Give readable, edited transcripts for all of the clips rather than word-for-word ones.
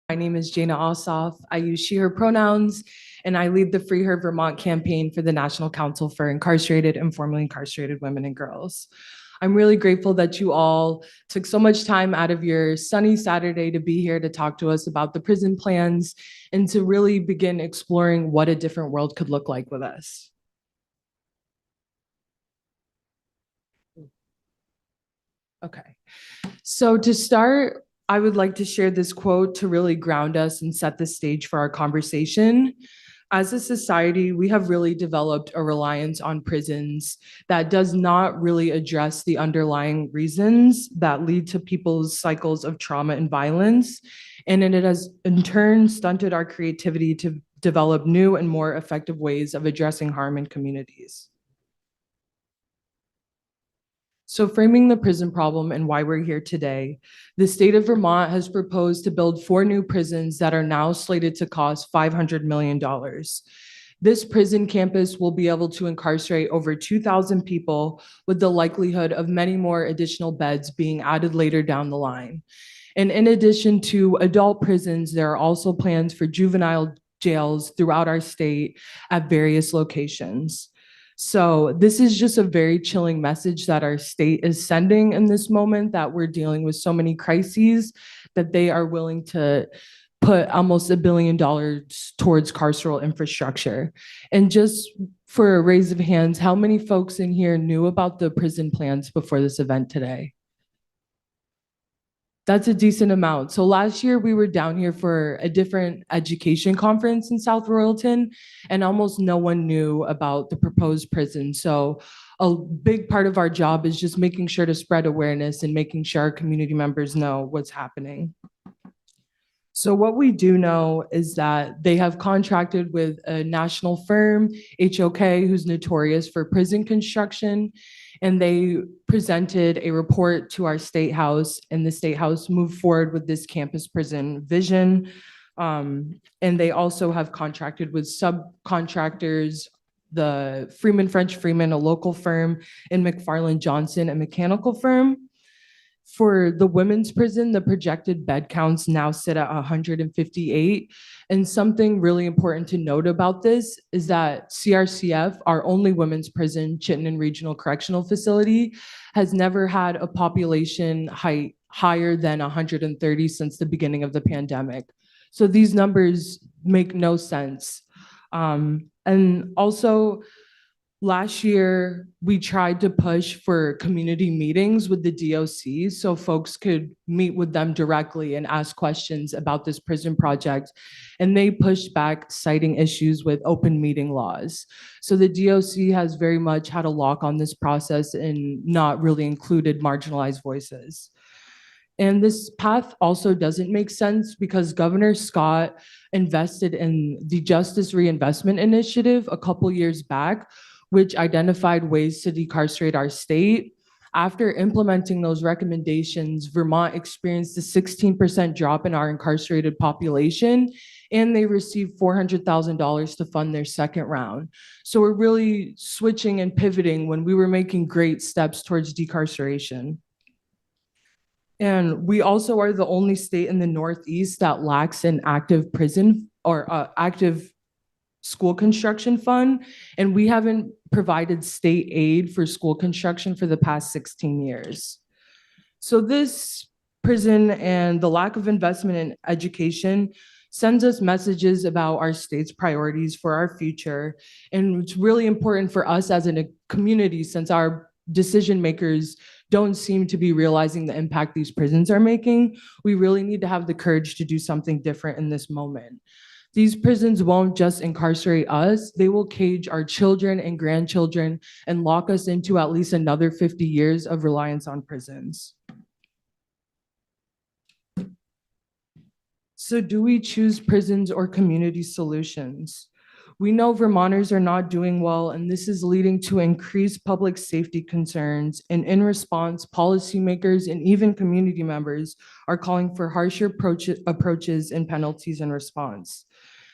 My name is Jana Ossoff. I use she, her pronouns, and I lead the FreeHer Vermont campaign for the National Council for Incarcerated and Formerly Incarcerated Women and Girls. I'm really grateful that you all took so much time out of your sunny Saturday to be here to talk to us about the prison plans and to really begin exploring what a different world could look like with us. Okay, so to start, I would like to share this quote to really ground us and set the stage for our conversation. As a society, we have really developed a reliance on prisons that does not really address the underlying reasons that lead to people's cycles of trauma and violence. And it has in turn stunted our creativity to develop new and more effective ways of addressing harm in communities. So framing the prison problem and why we're here today, the state of Vermont has proposed to build 4 new prisons that are now slated to cost $500 million. This prison campus will be able to incarcerate over 2,000 people with the likelihood of many more additional beds being added later down the line. And in addition to adult prisons, there are also plans for juvenile jails throughout our state at various locations. So this is just a very chilling message that our state is sending in this moment that we're dealing with so many crises that they are willing to put almost $1 billion towards carceral infrastructure. And just for a raise of hands, how many folks in here knew about the prison plans before this event today? That's a decent amount. So last year we were down here for a different education conference in South Royalton, and almost no one knew about the proposed prison. So a big part of our job is just making sure to spread awareness and making sure our community members know what's happening. So what we do know is that they have contracted with a national firm, HOK, who's notorious for prison construction, and they presented a report to our state house, and the state house moved forward with this campus prison vision. And they also have contracted with subcontractors, the Freeman French Freeman, a local firm, and McFarland Johnson, a mechanical firm. For the women's prison, the projected bed counts now sit at 158. And something really important to note about this is that CRCF, our only women's prison, Chittenden Regional Correctional Facility, has never had a population height higher than 130 since the beginning of the pandemic. So these numbers make no sense. And also, last year, we tried to push for community meetings with the DOC so folks could meet with them directly and ask questions about this prison project. And they pushed back, citing issues with open meeting laws. So the DOC has very much had a lock on this process and not really included marginalized voices. And this path also doesn't make sense because Governor Scott invested in the Justice Reinvestment Initiative a couple years back, which identified ways to decarcerate our state. After implementing those recommendations, Vermont experienced a 16% drop in our incarcerated population, and they received $400,000 to fund their second round. So we're really switching and pivoting when we were making great steps towards decarceration. And we also are the only state in the Northeast that lacks an active prison or active school construction fund, and we haven't provided state aid for school construction for the past 16 years. So this prison and the lack of investment in education sends us messages about our state's priorities for our future. And it's really important for us as a community, since our decision makers don't seem to be realizing the impact these prisons are making. We really need to have the courage to do something different in this moment. These prisons won't just incarcerate us, they will cage our children and grandchildren and lock us into at least another 50 years of reliance on prisons. So do we choose prisons or community solutions? We know Vermonters are not doing well, and this is leading to increased public safety concerns. And in response, policymakers and even community members are calling for harsher approaches and penalties in response.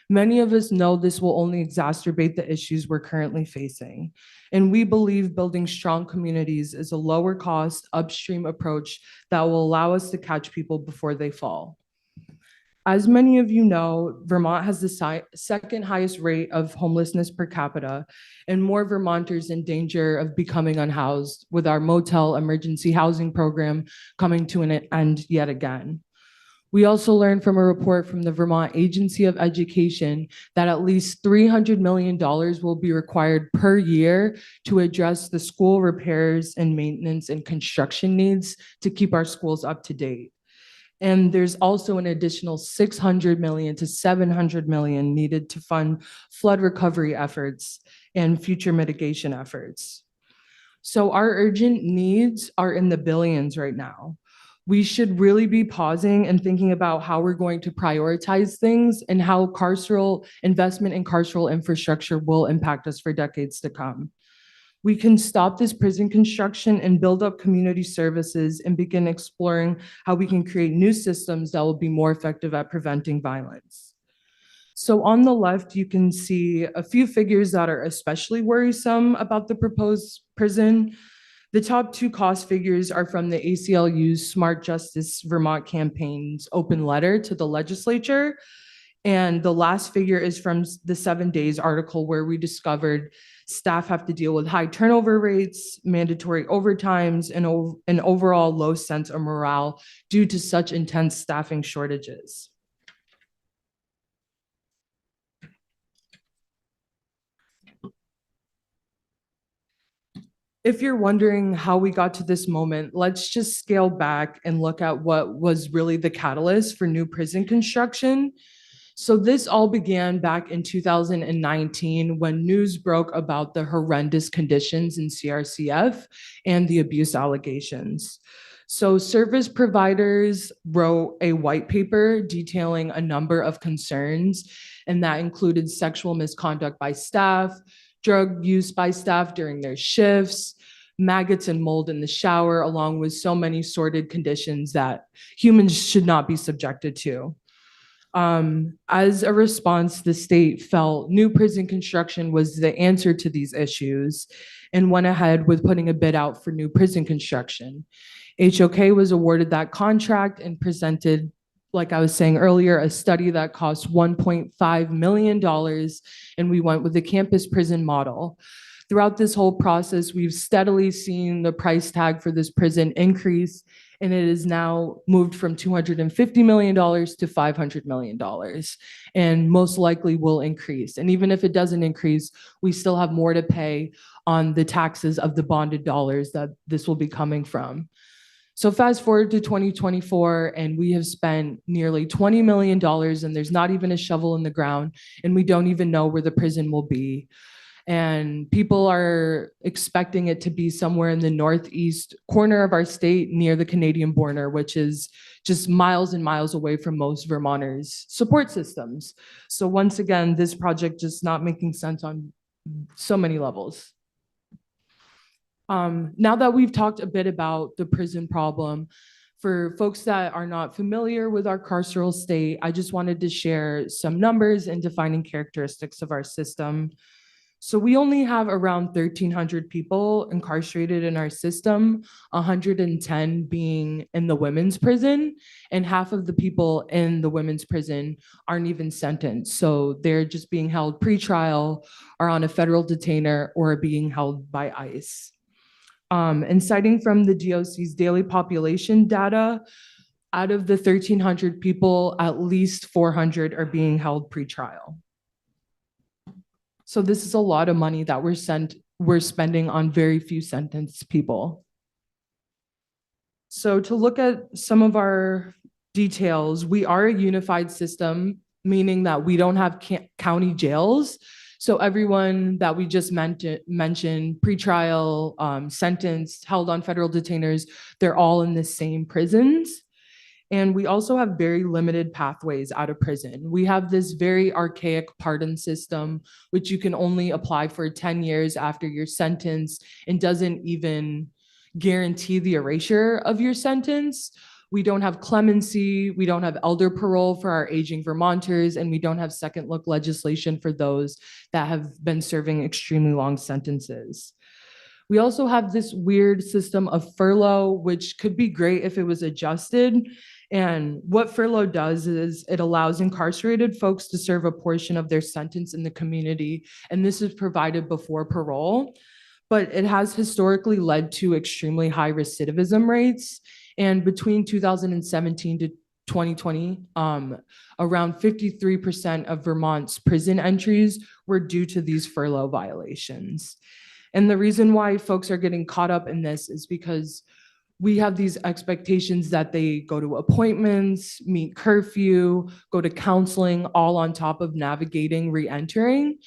Many of us know this will only exacerbate the issues we're currently facing. And we believe building strong communities is a lower cost, upstream approach that will allow us to catch people before they fall. As many of you know, Vermont has the second highest rate of homelessness per capita, and more Vermonters in danger of becoming unhoused, with our motel emergency housing program coming to an end yet again. We also learned from a report from the Vermont Agency of Education that at least $300 million will be required per year to address the school repairs and maintenance and construction needs to keep our schools up to date. And there's also an additional 600 million to 700 million needed to fund flood recovery efforts and future mitigation efforts. So our urgent needs are in the billions right now. We should really be pausing and thinking about how we're going to prioritize things and how carceral investment in carceral infrastructure will impact us for decades to come. We can stop this prison construction and build up community services and begin exploring how we can create new systems that will be more effective at preventing violence. So on the left, you can see a few figures that are especially worrisome about the proposed prison. The top two cost figures are from the ACLU's Smart Justice Vermont campaign's open letter to the legislature. And the last figure is from the 7 Days article, where we discovered staff have to deal with high turnover rates, mandatory overtimes, and an overall low sense of morale due to such intense staffing shortages. If you're wondering how we got to this moment, let's just scale back and look at what was really the catalyst for new prison construction. So this all began back in 2019 when news broke about the horrendous conditions in CRCF and the abuse allegations. So service providers wrote a white paper detailing a number of concerns, and that included sexual misconduct by staff, drug use by staff during their shifts, maggots and mold in the shower, along with so many sordid conditions that humans should not be subjected to. As a response, the state felt new prison construction was the answer to these issues and went ahead with putting a bid out for new prison construction. HOK was awarded that contract and presented, like I was saying earlier, a study that cost $1.5 million, and we went with the campus prison model. Throughout this whole process, we've steadily seen the price tag for this prison increase, and it is now moved from $250 million to $500 million, and most likely will increase. And even if it doesn't increase, we still have more to pay on the taxes of the bonded dollars that this will be coming from. So fast forward to 2024, and we have spent nearly $20 million, and there's not even a shovel in the ground, and we don't even know where the prison will be. And people are expecting it to be somewhere in the northeast corner of our state near the Canadian border, which is just miles and miles away from most Vermonters' support systems. So once again, this project just not making sense on so many levels. Now that we've talked a bit about the prison problem, for folks that are not familiar with our carceral state, I just wanted to share some numbers and defining characteristics of our system. So we only have around 1,300 people incarcerated in our system, 110 being in the women's prison, and half of the people in the women's prison aren't even sentenced. So they're just being held pretrial, are on a federal detainer, or are being held by ICE. And citing from the DOC's daily population data, out of the 1,300 people, at least 400 are being held pretrial. So this is a lot of money that we're spending on very few sentenced people. So to look at some of our details, we are a unified system, meaning that we don't have county jails. So everyone that we just mentioned, pretrial, sentenced, held on federal detainers, they're all in the same prisons. And we also have very limited pathways out of prison. We have this very archaic pardon system, which you can only apply for 10 years after you're sentenced and doesn't even guarantee the erasure of your sentence. We don't have clemency, we don't have elder parole for our aging Vermonters, and we don't have second look legislation for those that have been serving extremely long sentences. We also have this weird system of furlough, which could be great if it was adjusted. And what furlough does is it allows incarcerated folks to serve a portion of their sentence in the community, and this is provided before parole. But it has historically led to extremely high recidivism rates. And between 2017 to 2020, around 53% of Vermont's prison entries were due to these furlough violations. And the reason why folks are getting caught up in this is because we have these expectations that they go to appointments, meet curfew, go to counseling, all on top of navigating re-entering.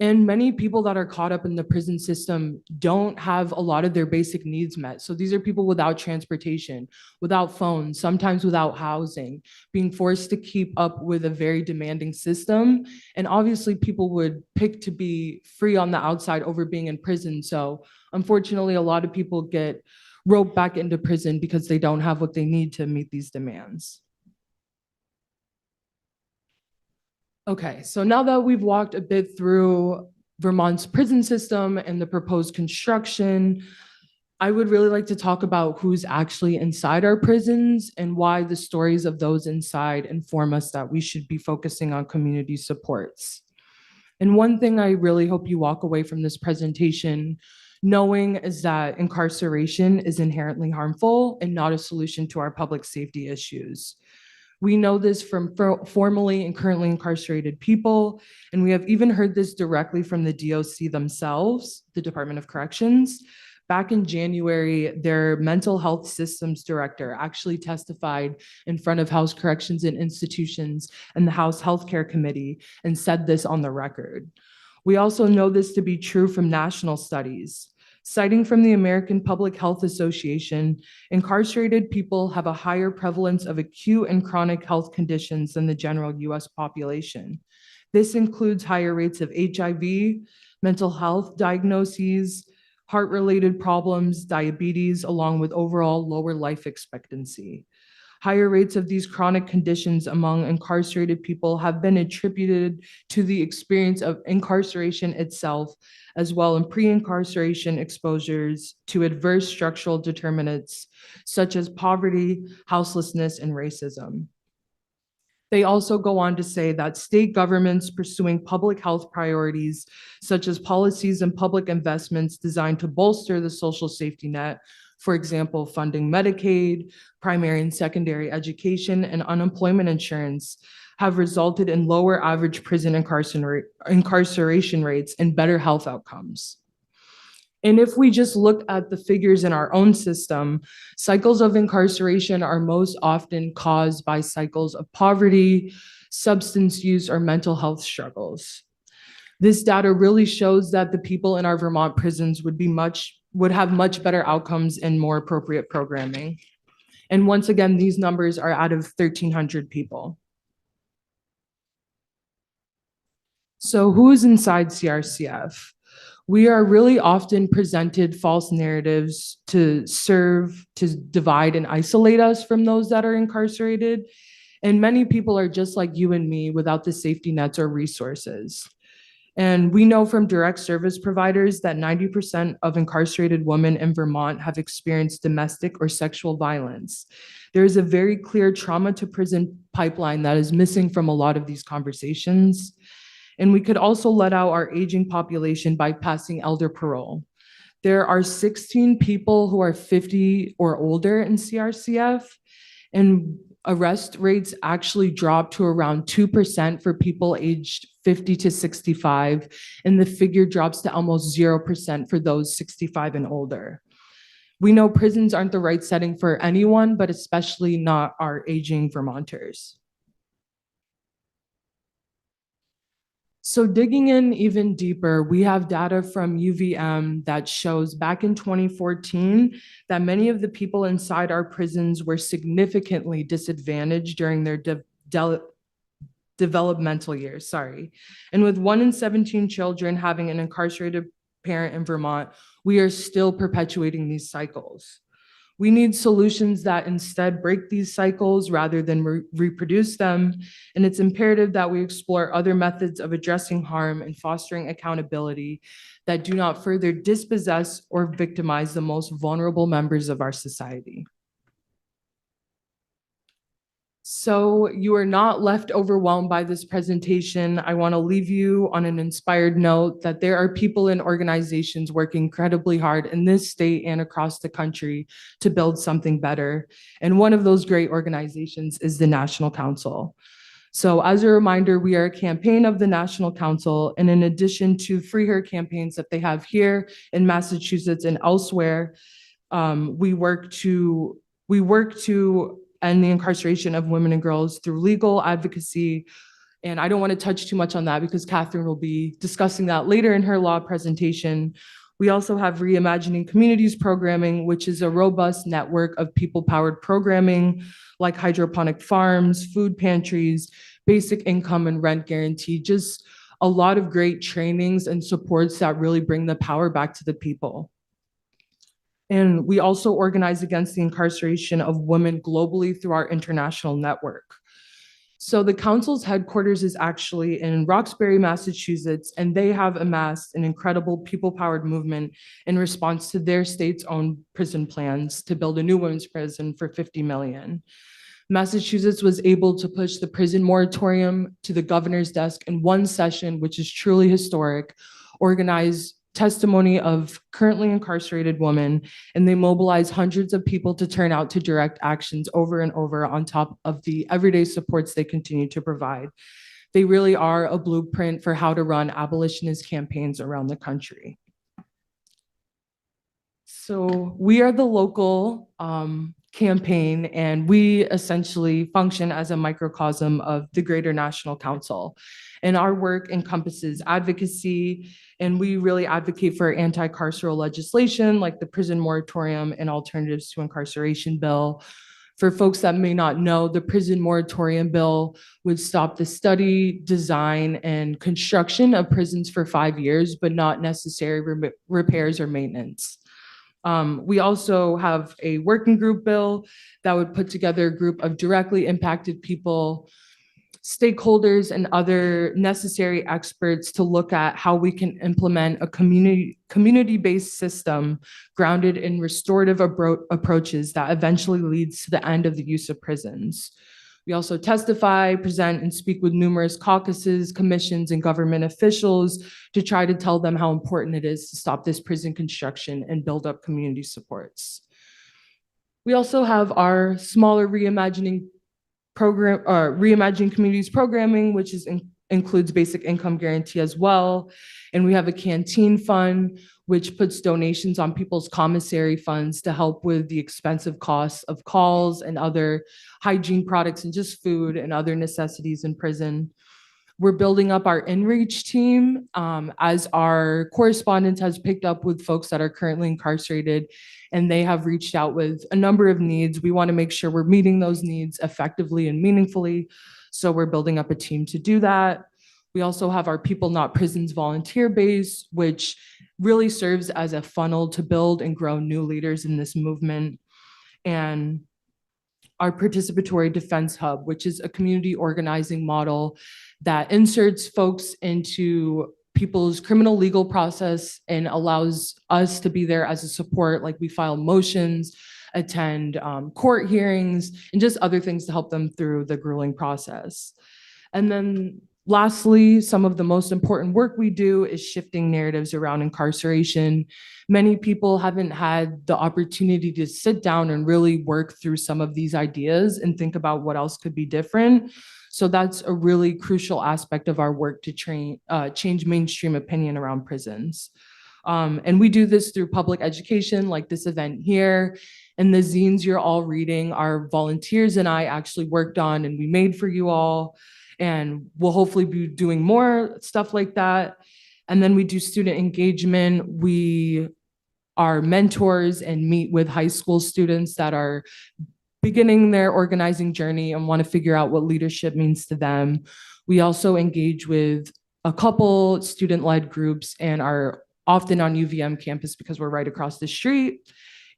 And many people that are caught up in the prison system don't have a lot of their basic needs met. So these are people without transportation, without phones, sometimes without housing, being forced to keep up with a very demanding system. And obviously people would pick to be free on the outside over being in prison. So unfortunately, a lot of people get roped back into prison because they don't have what they need to meet these demands. Okay, so now that we've walked a bit through Vermont's prison system and the proposed construction, I would really like to talk about who's actually inside our prisons and why the stories of those inside inform us that we should be focusing on community supports. And one thing I really hope you walk away from this presentation knowing is that incarceration is inherently harmful and not a solution to our public safety issues. We know this from formerly and currently incarcerated people, and we have even heard this directly from the DOC themselves, the Department of Corrections. Back in January, their mental health systems director actually testified in front of House Corrections and Institutions and the House Healthcare Committee and said this on the record. We also know this to be true from national studies. Citing from the American Public Health Association, incarcerated people have a higher prevalence of acute and chronic health conditions than the general US population. This includes higher rates of HIV, mental health diagnoses, heart-related problems, diabetes, along with overall lower life expectancy. Higher rates of these chronic conditions among incarcerated people have been attributed to the experience of incarceration itself, as well as pre-incarceration exposures to adverse structural determinants such as poverty, houselessness, and racism. They also go on to say that state governments pursuing public health priorities, such as policies and public investments designed to bolster the social safety net, for example, funding Medicaid, primary and secondary education, and unemployment insurance, have resulted in lower average prison incarceration rates and better health outcomes. And if we just look at the figures in our own system, cycles of incarceration are most often caused by cycles of poverty, substance use, or mental health struggles. This data really shows that the people in our Vermont prisons would have much better outcomes and more appropriate programming. And once again, these numbers are out of 1,300 people. So who's inside CRCF? We are really often presented false narratives to serve to divide and isolate us from those that are incarcerated. And many people are just like you and me without the safety nets or resources. And we know from direct service providers that 90% of incarcerated women in Vermont have experienced domestic or sexual violence. There is a very clear trauma to prison pipeline that is missing from a lot of these conversations. And we could also let out our aging population by passing elder parole. There are 16 people who are 50 or older in CRCF, and arrest rates actually drop to around 2% for people aged 50 to 65, and the figure drops to almost 0% for those 65 and older. We know prisons aren't the right setting for anyone, but especially not our aging Vermonters. So digging in even deeper, we have data from UVM that shows back in 2014 that many of the people inside our prisons were significantly disadvantaged during their developmental years, And with 1 in 17 children having an incarcerated parent in Vermont, we are still perpetuating these cycles. We need solutions that instead break these cycles rather than reproduce them. And it's imperative that we explore other methods of addressing harm and fostering accountability that do not further dispossess or victimize the most vulnerable members of our society. So you are not left overwhelmed by this presentation. I want to leave you on an inspired note that there are people and organizations working incredibly hard in this state and across the country to build something better. And one of those great organizations is the National Council. So as a reminder, we are a campaign of the National Council, and in addition to FreeHer campaigns that they have here in Massachusetts and elsewhere, we work to end the incarceration of women and girls through legal advocacy. And I don't want to touch too much on that because Catherine will be discussing that later in her law presentation. We also have Reimagining Communities programming, which is a robust network of people-powered programming like hydroponic farms, food pantries, basic income and rent guarantee, just a lot of great trainings and supports that really bring the power back to the people. And we also organize against the incarceration of women globally through our international network. So the council's headquarters is actually in Roxbury, Massachusetts, and they have amassed an incredible people-powered movement in response to their state's own prison plans to build a new women's prison for $50 million. Massachusetts was able to push the prison moratorium to the governor's desk in one session, which is truly historic, organize testimony of currently incarcerated women, and they mobilize hundreds of people to turn out to direct actions over and over on top of the everyday supports they continue to provide. They really are a blueprint for how to run abolitionist campaigns around the country. So we are the local campaign, and we essentially function as a microcosm of the greater National Council. And our work encompasses advocacy, and we really advocate for anti-carceral legislation like the prison moratorium and alternatives to incarceration bill. For folks that may not know, the prison moratorium bill would stop the study, design, and construction of prisons for 5 years, but not necessary repairs or maintenance. We also have a working group bill that would put together a group of directly impacted people, stakeholders, and other necessary experts to look at how we can implement a community-based system grounded in restorative approaches that eventually leads to the end of the use of prisons. We also testify, present, and speak with numerous caucuses, commissions, and government officials to try to tell them how important it is to stop this prison construction and build up community supports. We also have our smaller Reimagining Communities programming, which includes basic income guarantee as well. And we have a canteen fund, which puts donations on people's commissary funds to help with the expensive costs of calls and other hygiene products and just food and other necessities in prison. We're building up our in-reach team as our correspondence has picked up with folks that are currently incarcerated, and they have reached out with a number of needs. We want to make sure we're meeting those needs effectively and meaningfully. So we're building up a team to do that. We also have our People Not Prisons volunteer base, which really serves as a funnel to build and grow new leaders in this movement. And our Participatory Defense Hub, which is a community organizing model that inserts folks into people's criminal legal process and allows us to be there as a support, like we file motions, attend court hearings, and just other things to help them through the grueling process. And then lastly, some of the most important work we do is shifting narratives around incarceration. Many people haven't had the opportunity to sit down and really work through some of these ideas and think about what else could be different. So that's a really crucial aspect of our work to change mainstream opinion around prisons. And we do this through public education, like this event here. And the zines you're all reading, our volunteers and I actually worked on and we made for you all. And we'll hopefully be doing more stuff like that. And then we do student engagement. We are mentors and meet with high school students that are beginning their organizing journey and want to figure out what leadership means to them. We also engage with a couple student-led groups and are often on UVM campus because we're right across the street.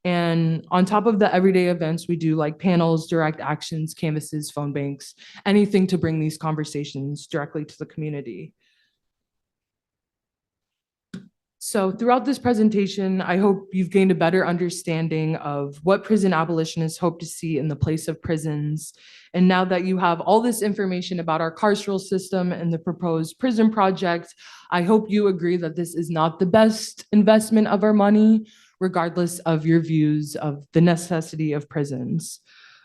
And on top of the everyday events, we do like panels, direct actions, canvases, phone banks, anything to bring these conversations directly to the community. So throughout this presentation, I hope you've gained a better understanding of what prison abolitionists hope to see in the place of prisons. And now that you have all this information about our carceral system and the proposed prison project, I hope you agree that this is not the best investment of our money, regardless of your views of the necessity of prisons.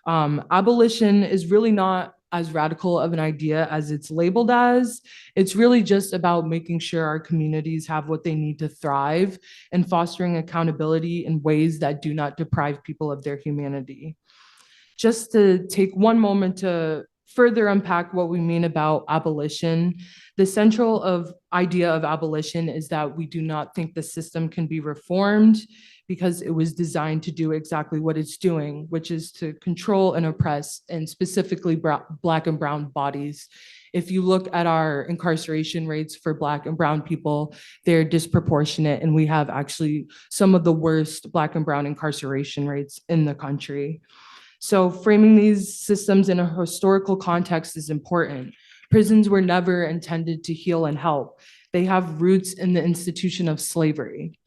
Abolition is really not as radical of an idea as it's labeled as. It's really just about making sure our communities have what they need to thrive and fostering accountability in ways that do not deprive people of their humanity. Just to take one moment to further unpack what we mean about abolition, the central idea of abolition is that we do not think the system can be reformed because it was designed to do exactly what it's doing, which is to control and oppress, and specifically Black and Brown bodies. If you look at our incarceration rates for Black and Brown people, they're disproportionate, and we have actually some of the worst Black and Brown incarceration rates in the country. So framing these systems in a historical context is important. Prisons were never intended to heal and help. They have roots in the institution of slavery.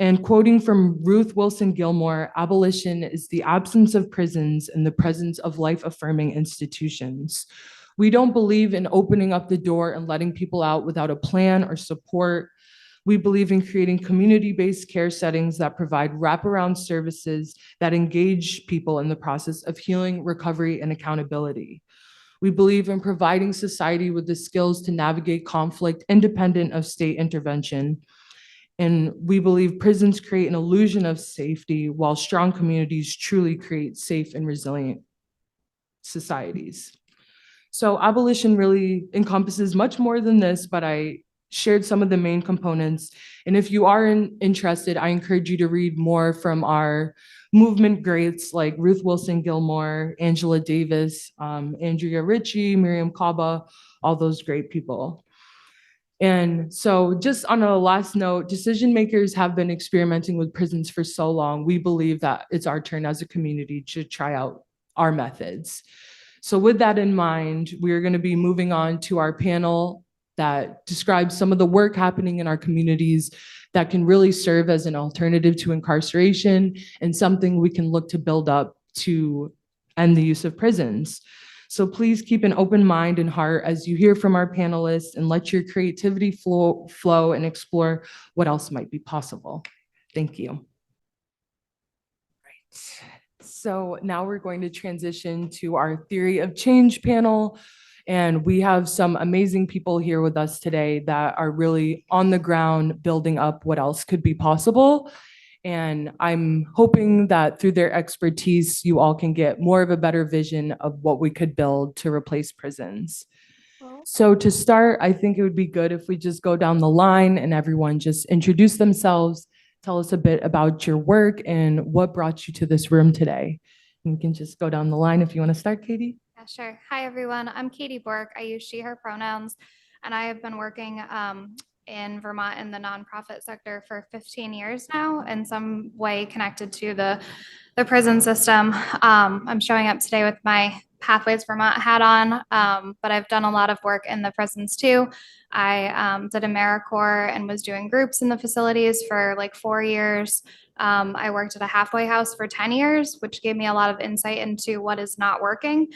And quoting from Ruth Wilson Gilmore, abolition is the absence of prisons and the presence of life-affirming institutions. We don't believe in opening up the door and letting people out without a plan or support. We believe in creating community-based care settings that provide wraparound services that engage people in the process of healing, recovery, and accountability. We believe in providing society with the skills to navigate conflict independent of state intervention. And we believe prisons create an illusion of safety while strong communities truly create safe and resilient societies. So abolition really encompasses much more than this, but I shared some of the main components. And if you are interested, I encourage you to read more from our movement greats like Ruth Wilson Gilmore, Angela Davis, Andrea Ritchie, Miriam Kaba, all those great people. And so just on a last note, decision makers have been experimenting with prisons for so long. We believe that it's our turn as a community to try out our methods. So with that in mind, we're going to be moving on to our panel that describes some of the work happening in our communities that can really serve as an alternative to incarceration and something we can look to build up to end the use of prisons. So please keep an open mind and heart as you hear from our panelists and let your creativity flow and explore what else might be possible. Thank you. Right. So now we're going to transition to our theory of change panel. And we have some amazing people here with us today that are really on the ground building up what else could be possible. And I'm hoping that through their expertise, you all can get more of a better vision of what we could build to replace prisons. So to start, I think it would be good if we just go down the line and everyone just introduce themselves, tell us a bit about your work and what brought you to this room today. And we can just go down the line if you want to start, Katie. Yeah, sure. Hi, everyone. I'm Katie Bourque. I use she, her pronouns, and I have been working in Vermont in the nonprofit sector for 15 years now, in some way connected to the prison system. I'm showing up today with my Pathways Vermont hat on, but I've done a lot of work in the prisons too. I did AmeriCorps and was doing groups in the facilities for like 4 years. I worked at a halfway house for 10 years, which gave me a lot of insight into what is not working.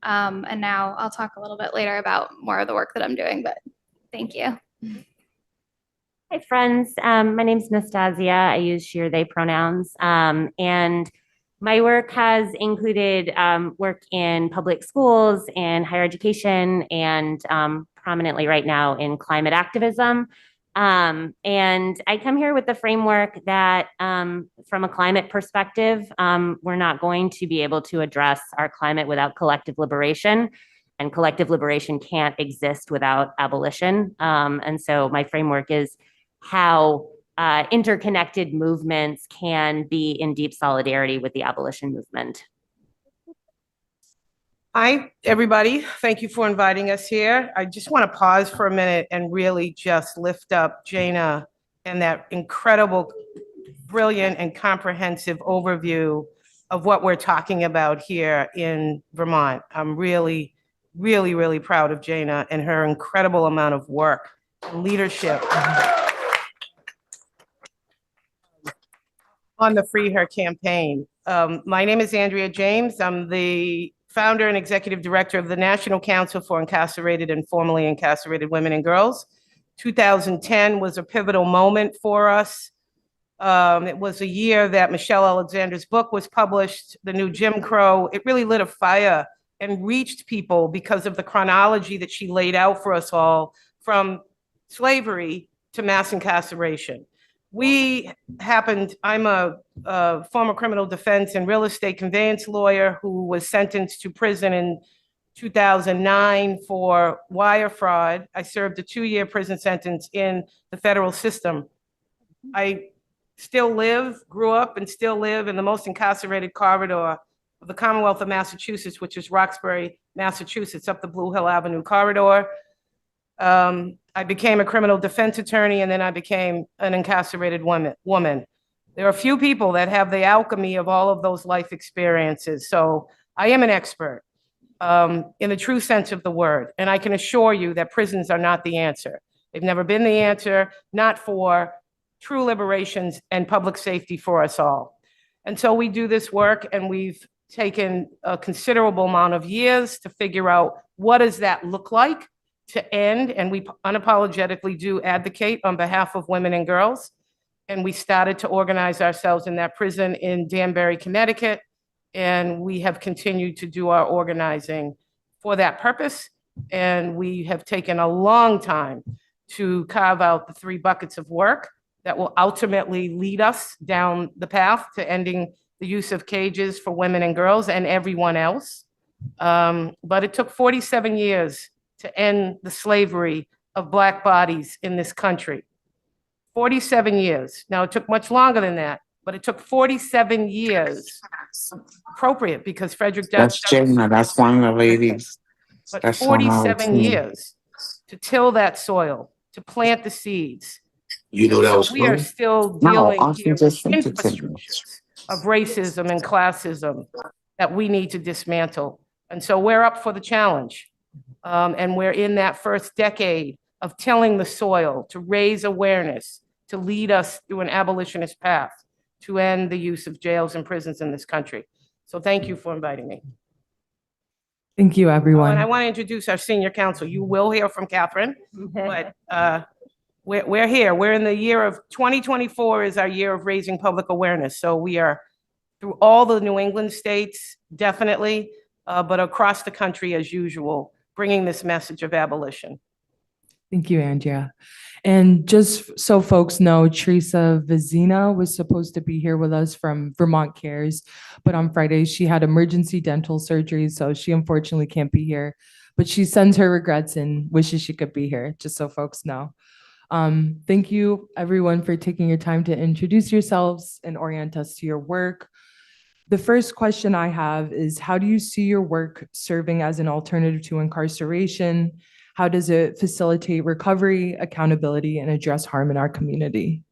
And now I'll talk a little bit later about more of the work that I'm doing, but thank you. Hi, friends. My name is Nastasia. I use she, her, they pronouns. And my work has included work in public schools and higher education and prominently right now in climate activism. And I come here with the framework that from a climate perspective, we're not going to be able to address our climate without collective liberation. And collective liberation can't exist without abolition. And so my framework is how interconnected movements can be in deep solidarity with the abolition movement. Hi, everybody. Thank you for inviting us here. I just want to pause for a minute and really just lift up Jana and that incredible, brilliant, and comprehensive overview of what we're talking about here in Vermont. I'm really, really, really proud of Jana and her incredible amount of work and leadership. on the FreeHer campaign. My name is Andrea James. I'm the founder and executive director of the National Council for Incarcerated and Formerly Incarcerated Women and Girls. 2010 was a pivotal moment for us. It was a year that Michelle Alexander's book was published, The New Jim Crow. It really lit a fire and reached people because of the chronology that she laid out for us all, from slavery to mass incarceration. I'm a former criminal defense and real estate conveyance lawyer who was sentenced to prison in 2009 for wire fraud. I served a 2-year prison sentence in the federal system. I grew up and still live in the most incarcerated corridor of the Commonwealth of Massachusetts, which is Roxbury, Massachusetts, up the Blue Hill Avenue corridor. I became a criminal defense attorney, and then I became an incarcerated woman. There are a few people that have the alchemy of all of those life experiences. So I am an expert in the true sense of the word. And I can assure you that prisons are not the answer. They've never been the answer, not for true liberations and public safety for us all. And so we do this work, and we've taken a considerable amount of years to figure out what does that look like to end. And we unapologetically do advocate on behalf of women and girls. And we started to organize ourselves in that prison in Danbury, Connecticut. And we have continued to do our organizing for that purpose. And we have taken a long time to carve out the 3 buckets of work that will ultimately lead us down the path to ending the use of cages for women and girls and everyone else. But it took 47 years to end the slavery of Black bodies in this country. 47 years. Now, it took much longer than that, but it took 47 years. Appropriate, because Frederick That's Douglass. Jana, that's one of the ladies. But That's on our 47 team. years to till that soil, to plant the seeds. You know that was We are who? still No, dealing Austin here with just sent it to me. infrastructures of racism and classism that we need to dismantle. And so we're up for the challenge. And we're in that first decade of tilling the soil to raise awareness, to lead us through an abolitionist path to end the use of jails and prisons in this country. So thank you for inviting me. Thank you, Oh, and I everyone. want to introduce our senior counsel. You will hear from Catherine, but we're here. We're in the year of 2024 is our year of raising public awareness. So we are through all the New England states, definitely, but across the country as usual, bringing this message of abolition. Thank you, Andrea. And just so folks know, Theresa Vezina was supposed to be here with us from Vermont Cares, but on Friday she had emergency dental surgery, so she unfortunately can't be here. But she sends her regrets and wishes she could be here, just so folks know. Thank you, everyone, for taking your time to introduce yourselves and orient us to your work. The first question I have is, how do you see your work serving as an alternative to incarceration? How does it facilitate recovery, accountability, and address harm in our community?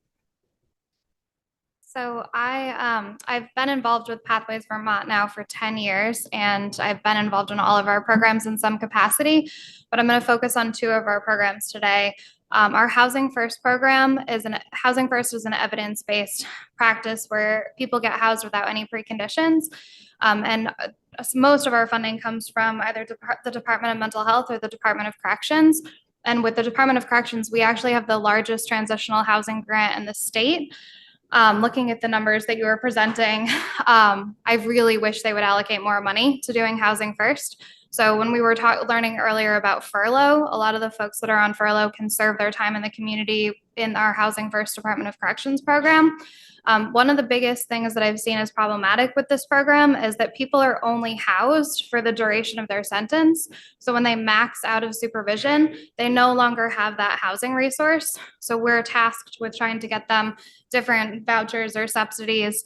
So I've been involved with Pathways Vermont now for 10 years, and I've been involved in all of our programs in some capacity, but I'm going to focus on 2 of our programs today. Our Housing First program Housing First is an evidence-based practice where people get housed without any preconditions. And most of our funding comes from either the Department of Mental Health or the Department of Corrections. And with the Department of Corrections, we actually have the largest transitional housing grant in the state. Looking at the numbers that you were presenting, I really wish they would allocate more money to doing Housing First. So when we were learning earlier about furlough, a lot of the folks that are on furlough can serve their time in the community in our Housing First Department of Corrections program. One of the biggest things that I've seen as problematic with this program is that people are only housed for the duration of their sentence. So when they max out of supervision, they no longer have that housing resource. So we're tasked with trying to get them different vouchers or subsidies,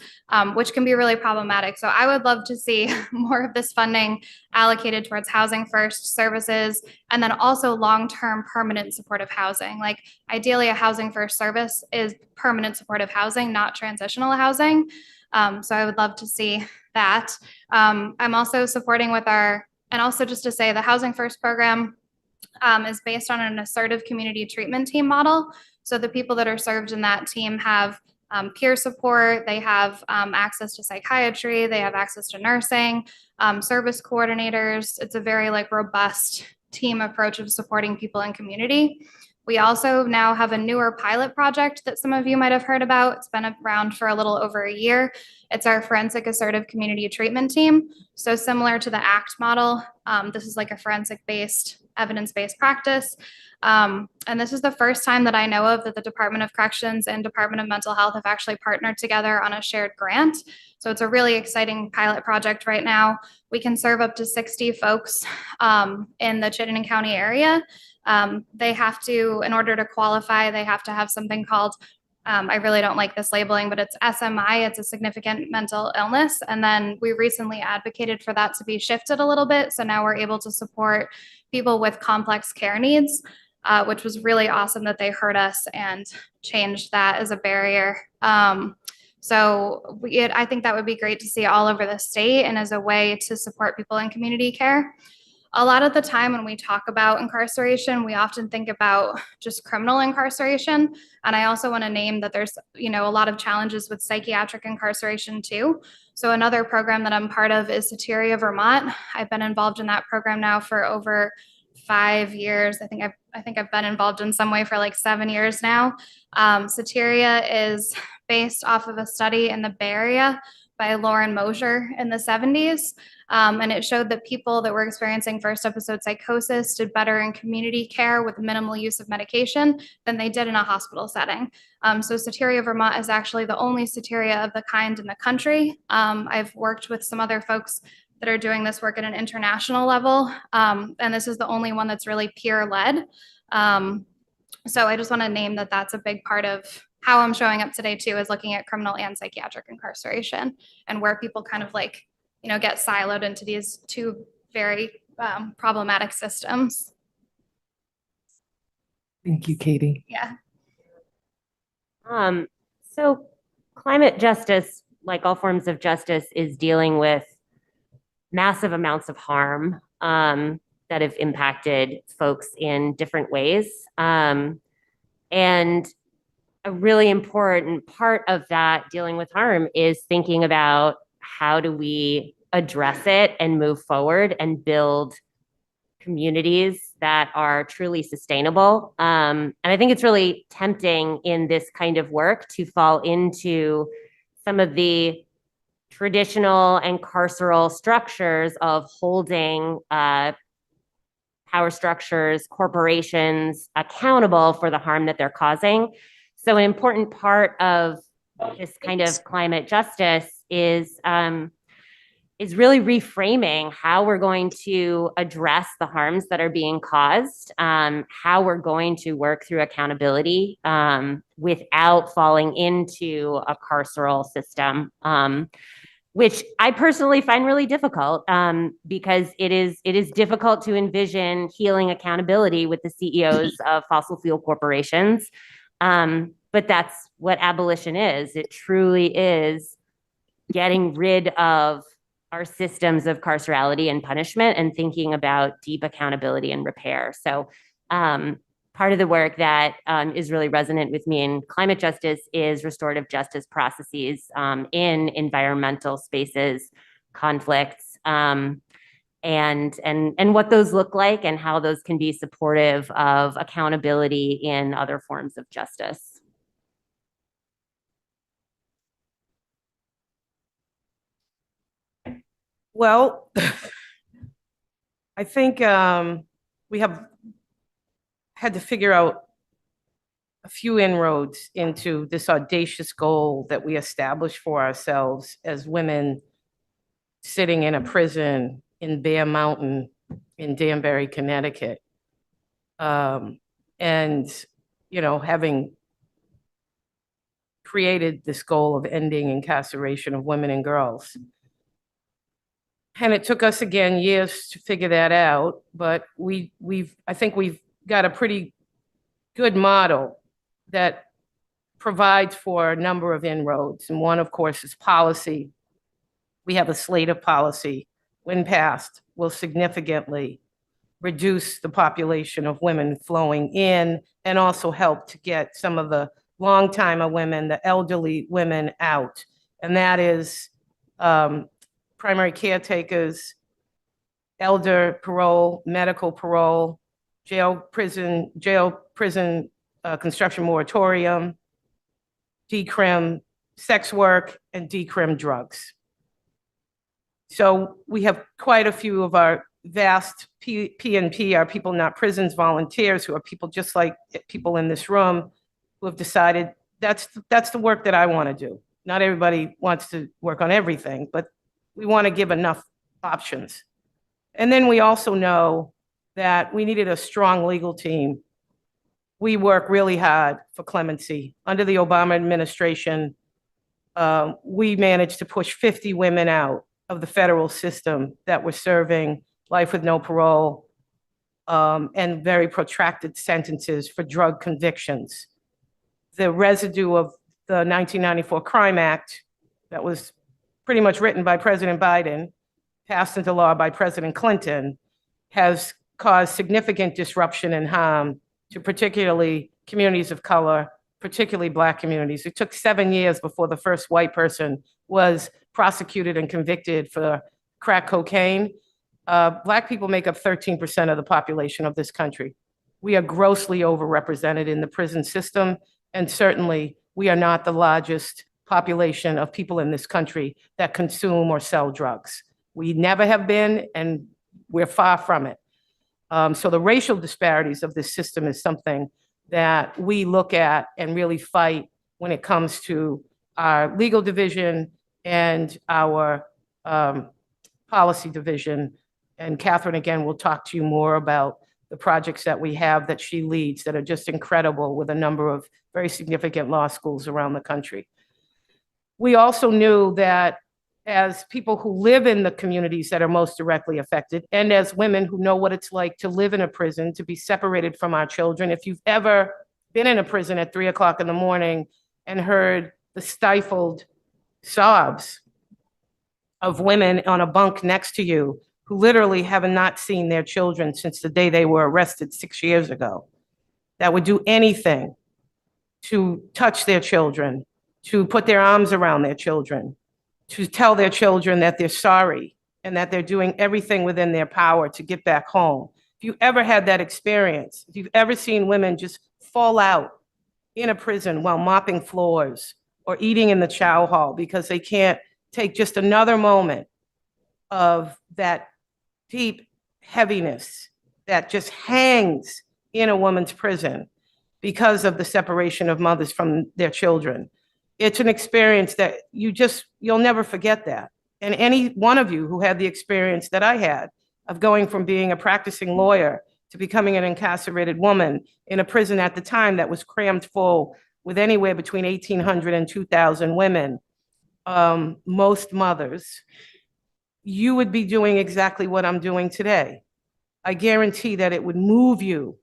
which can be really problematic. So I would love to see more of this funding allocated towards Housing First services, and then also long-term permanent supportive housing. Like ideally a Housing First service is permanent supportive housing, not transitional housing. So I would love to see that. I'm also supporting with and also just to say the Housing First program is based on an assertive community treatment team model. So the people that are served in that team have peer support. They have access to psychiatry. They have access to nursing, service coordinators. It's a very like robust team approach of supporting people in community. We also now have a newer pilot project that some of you might have heard about. It's been around for a little over a year. It's our forensic assertive community treatment team. So similar to the ACT model, this is like a forensic-based, evidence-based practice. And this is the first time that I know of that the Department of Corrections and Department of Mental Health have actually partnered together on a shared grant. So it's a really exciting pilot project right now. We can serve up to 60 folks in the Chittenden County area. They have to, in order to qualify, they have to have something called, I really don't like this labeling, but it's SMI, it's a significant mental illness. And then we recently advocated for that to be shifted a little bit. So now we're able to support people with complex care needs, which was really awesome that they heard us and changed that as a barrier. I think that would be great to see all over the state and as a way to support people in community care. A lot of the time when we talk about incarceration, we often think about just criminal incarceration. And I also want to name that there's, a lot of challenges with psychiatric incarceration too. So another program that I'm part of is Soteria Vermont. I've been involved in that program now for over 5 years. I think I've been involved in some way for like 7 years now. Soteria is based off of a study in the Bay Area by Lauren Mosier in the 70s. And it showed that people that were experiencing first episode psychosis did better in community care with minimal use of medication than they did in a hospital setting. So Soteria Vermont is actually the only Soteria of the kind in the country. I've worked with some other folks that are doing this work at an international level. And this is the only one that's really peer-led. So I just want to name that that's a big part of how I'm showing up today too, is looking at criminal and psychiatric incarceration and where people kind of like, get siloed into these two very problematic systems. Thank you, Katie. Yeah. So climate justice, like all forms of justice, is dealing with massive amounts of harm that have impacted folks in different ways. And a really important part of that dealing with harm is thinking about how do we address it and move forward and build communities that are truly sustainable. And I think it's really tempting in this kind of work to fall into some of the traditional and carceral structures of holding power structures, corporations accountable for the harm that they're causing. So an important part of this kind of climate justice is really reframing how we're going to address the harms that are being caused, how we're going to work through accountability without falling into a carceral system, which I personally find really difficult because it is difficult to envision healing accountability with the CEOs of fossil fuel corporations. But that's what abolition is. It truly is getting rid of our systems of carcerality and punishment and thinking about deep accountability and repair. So part of the work that is really resonant with me in climate justice is restorative justice processes in environmental spaces, conflicts, and what those look like and how those can be supportive of accountability in other forms of justice. Well, I think we have had to figure out a few inroads into this audacious goal that we established for ourselves as women sitting in a prison in Bear Mountain in Danbury, Connecticut. And, having created this goal of ending incarceration of women and girls. And it took us, again, years to figure that out, but I think we've got a pretty good model that provides for a number of inroads. And one, of course, is policy. We have a slate of policy, when passed, will significantly reduce the population of women flowing in and also help to get some of the long-timer women, the elderly women out. And that is primary caretakers, elder parole, medical parole, jail, prison, construction moratorium, decrim, sex work, and decrim drugs. So we have quite a few of our vast PNP, our people not prisons volunteers, who are people just like people in this room, who have decided that's the work that I want to do. Not everybody wants to work on everything, but we want to give enough options. And then we also know that we needed a strong legal team. We work really hard for clemency. Under the Obama administration, we managed to push 50 women out of the federal system that were serving life with no parole and very protracted sentences for drug convictions. The residue of the 1994 Crime Act that was pretty much written by President Biden, passed into law by President Clinton, has caused significant disruption and harm to particularly communities of color, particularly Black communities. It took 7 years before the first white person was prosecuted and convicted for crack cocaine. Black people make up 13% of the population of this country. We are grossly overrepresented in the prison system, and certainly we are not the largest population of people in this country that consume or sell drugs. We never have been, and we're far from it. So the racial disparities of this system is something that we look at and really fight when it comes to our legal division and our policy division. And Catherine, again, will talk to you more about the projects that we have that she leads that are just incredible, with a number of very significant law schools around the country. We also knew that as people who live in the communities that are most directly affected, and as women who know what it's like to live in a prison, to be separated from our children. If you've ever been in a prison at 3 o'clock in the morning and heard the stifled sobs of women on a bunk next to you who literally have not seen their children since the day they were arrested 6 years ago, that would do anything to touch their children, to put their arms around their children, to tell their children that they're sorry and that they're doing everything within their power to get back home. If you ever had that experience, if you've ever seen women just fall out in a prison while mopping floors or eating in the chow hall because they can't take just another moment of that deep heaviness that just hangs in a woman's prison because of the separation of mothers from their children. It's an experience that you'll never forget that. And any one of you who had the experience that I had of going from being a practicing lawyer to becoming an incarcerated woman in a prison at the time that was crammed full with anywhere between 1,800 and 2,000 women, most mothers, you would be doing exactly what I'm doing today. I guarantee that it would move you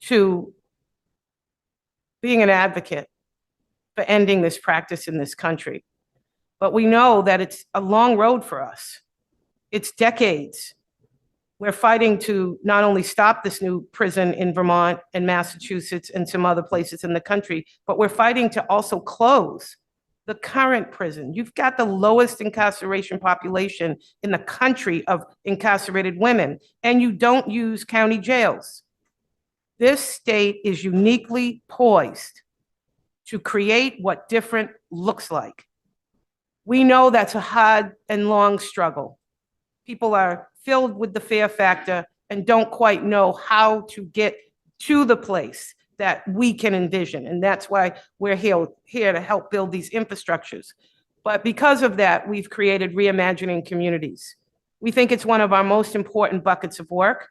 to being an advocate for ending this practice in this country. But we know that it's a long road for us. It's decades. We're fighting to not only stop this new prison in Vermont and Massachusetts and some other places in the country, but we're fighting to also close the current prison. You've got the lowest incarceration population in the country of incarcerated women, and you don't use county jails. This state is uniquely poised to create what different looks like. We know that's a hard and long struggle. People are filled with the fear factor and don't quite know how to get to the place that we can envision. And that's why we're here to help build these infrastructures. But because of that, we've created Reimagining Communities. We think it's one of our most important buckets of work.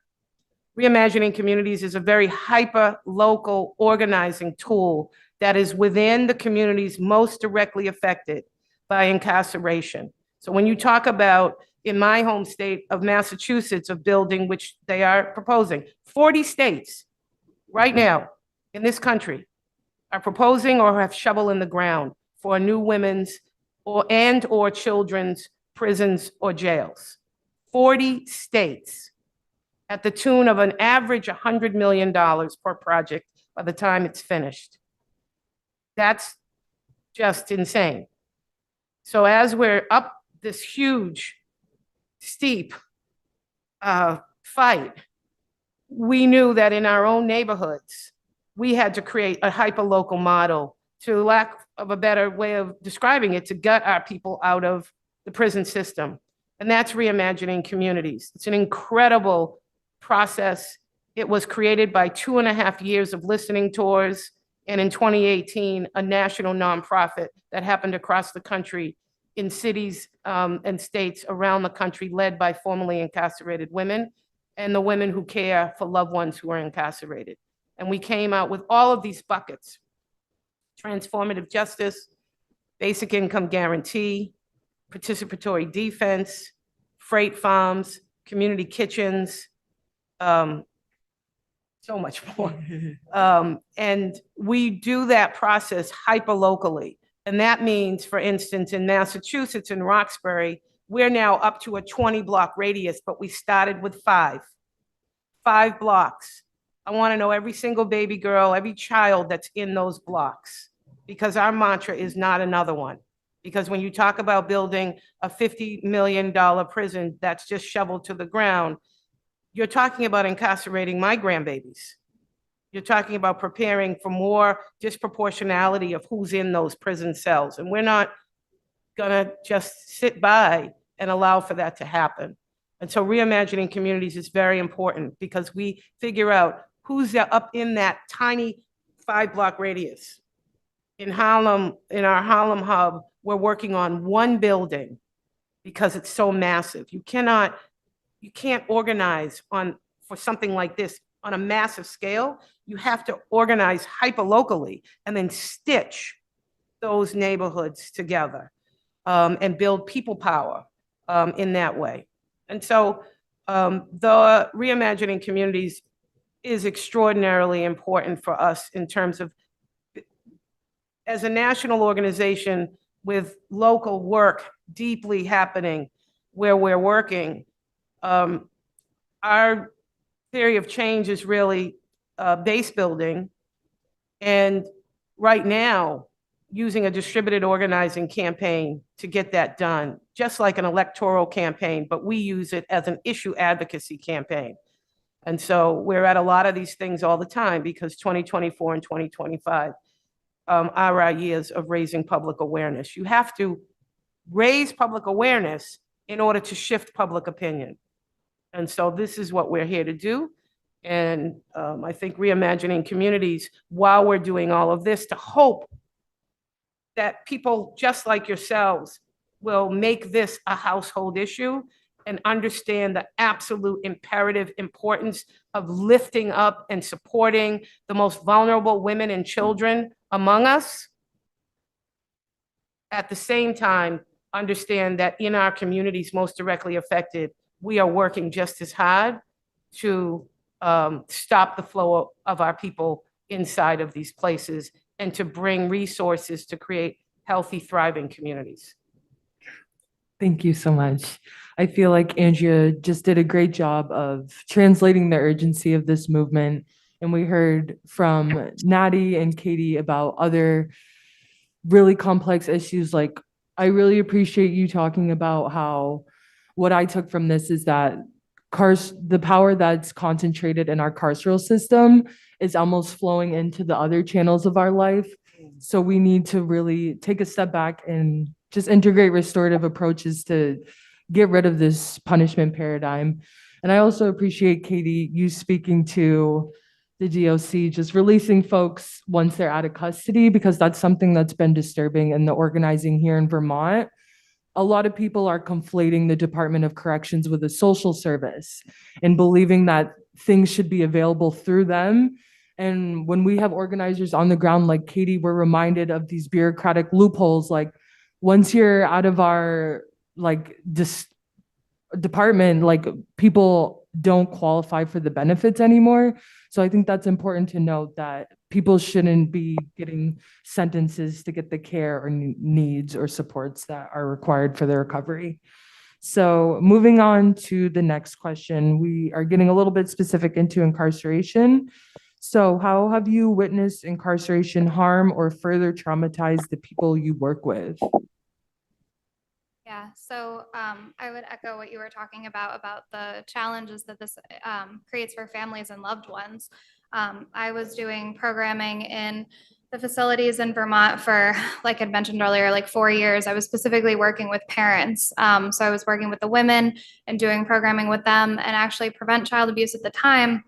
Reimagining Communities is a very hyper-local organizing tool that is within the communities most directly affected by incarceration. So when you talk about, in my home state of Massachusetts, of building, which they are proposing, 40 states right now in this country are proposing or have shovel in the ground for new women's or children's prisons or jails. 40 states, at the tune of an average $100 million per project by the time it's finished. That's just insane. So as we're up this huge, steep fight, we knew that in our own neighborhoods, we had to create a hyperlocal model, to lack of a better way of describing it, to gut our people out of the prison system. And that's reimagining communities. It's an incredible process. It was created by 2.5 years of listening tours, and in 2018, a national nonprofit that happened across the country in cities and states around the country, led by formerly incarcerated women and the women who care for loved ones who are incarcerated. And we came out with all of these buckets: transformative justice, basic income guarantee, participatory defense, freight farms, community kitchens, so much more. And we do that process hyper-locally. And that means, for instance, in Massachusetts, in Roxbury, we're now up to a 20-block radius, but we started with 5 blocks. I want to know every single baby girl, every child that's in those blocks, because our mantra is not another one. Because when you talk about building a $50 million prison that's just shoveled to the ground, you're talking about incarcerating my grandbabies. You're talking about preparing for more disproportionality of who's in those prison cells. And we're not gonna just sit by and allow for that to happen. And so reimagining communities is very important, because we figure out who's up in that tiny 5-block radius. In Harlem, in our Harlem hub, we're working on 1 building because it's so massive. You can't organize for something like this on a massive scale. You have to organize hyper-locally and then stitch those neighborhoods together and build people power in that way. And so the reimagining communities is extraordinarily important for us in terms of, as a national organization with local work deeply happening where we're working, our theory of change is really base building, and right now using a distributed organizing campaign to get that done, just like an electoral campaign, but we use it as an issue advocacy campaign. And so we're at a lot of these things all the time, because 2024 and 2025 are our years of raising public awareness. You have to raise public awareness in order to shift public opinion. And so this is what we're here to do. And I think reimagining communities, while we're doing all of this, to hope that people just like yourselves will make this a household issue and understand the absolute imperative importance of lifting up and supporting the most vulnerable women and children among us. At the same time, understand that in our communities most directly affected, we are working just as hard to stop the flow of our people inside of these places and to bring resources to create healthy, thriving communities. Thank you so much. I feel like Andrea just did a great job of translating the urgency of this movement. And we heard from Natty and Katie about other really complex issues. Like, I really appreciate you talking about how what I took from this is that the power that's concentrated in our carceral system is almost flowing into the other channels of our life. So we need to really take a step back and just integrate restorative approaches to get rid of this punishment paradigm. And I also appreciate, Katie, you speaking to the DOC, just releasing folks once they're out of custody, because that's something that's been disturbing in the organizing here in Vermont. A lot of people are conflating the Department of Corrections with a social service and believing that things should be available through them. And when we have organizers on the ground like Katie, we're reminded of these bureaucratic loopholes. Like, once you're out of our department, like, people don't qualify for the benefits anymore. So I think that's important to note, that people shouldn't be getting sentences to get the care or needs or supports that are required for their recovery. So moving on to the next question, we are getting a little bit specific into incarceration. So how have you witnessed incarceration harm or further traumatize the people you work with? Yeah, so I would echo what you were talking about the challenges that this creates for families and loved ones. I was doing programming in the facilities in Vermont for, like I mentioned earlier, like 4 years. I was specifically working with parents. So I was working with the women and doing programming with them, and actually Prevent Child Abuse at the time.